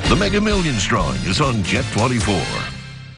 [SPEAKER 1] The Mega Millions drawing is on Jet 24.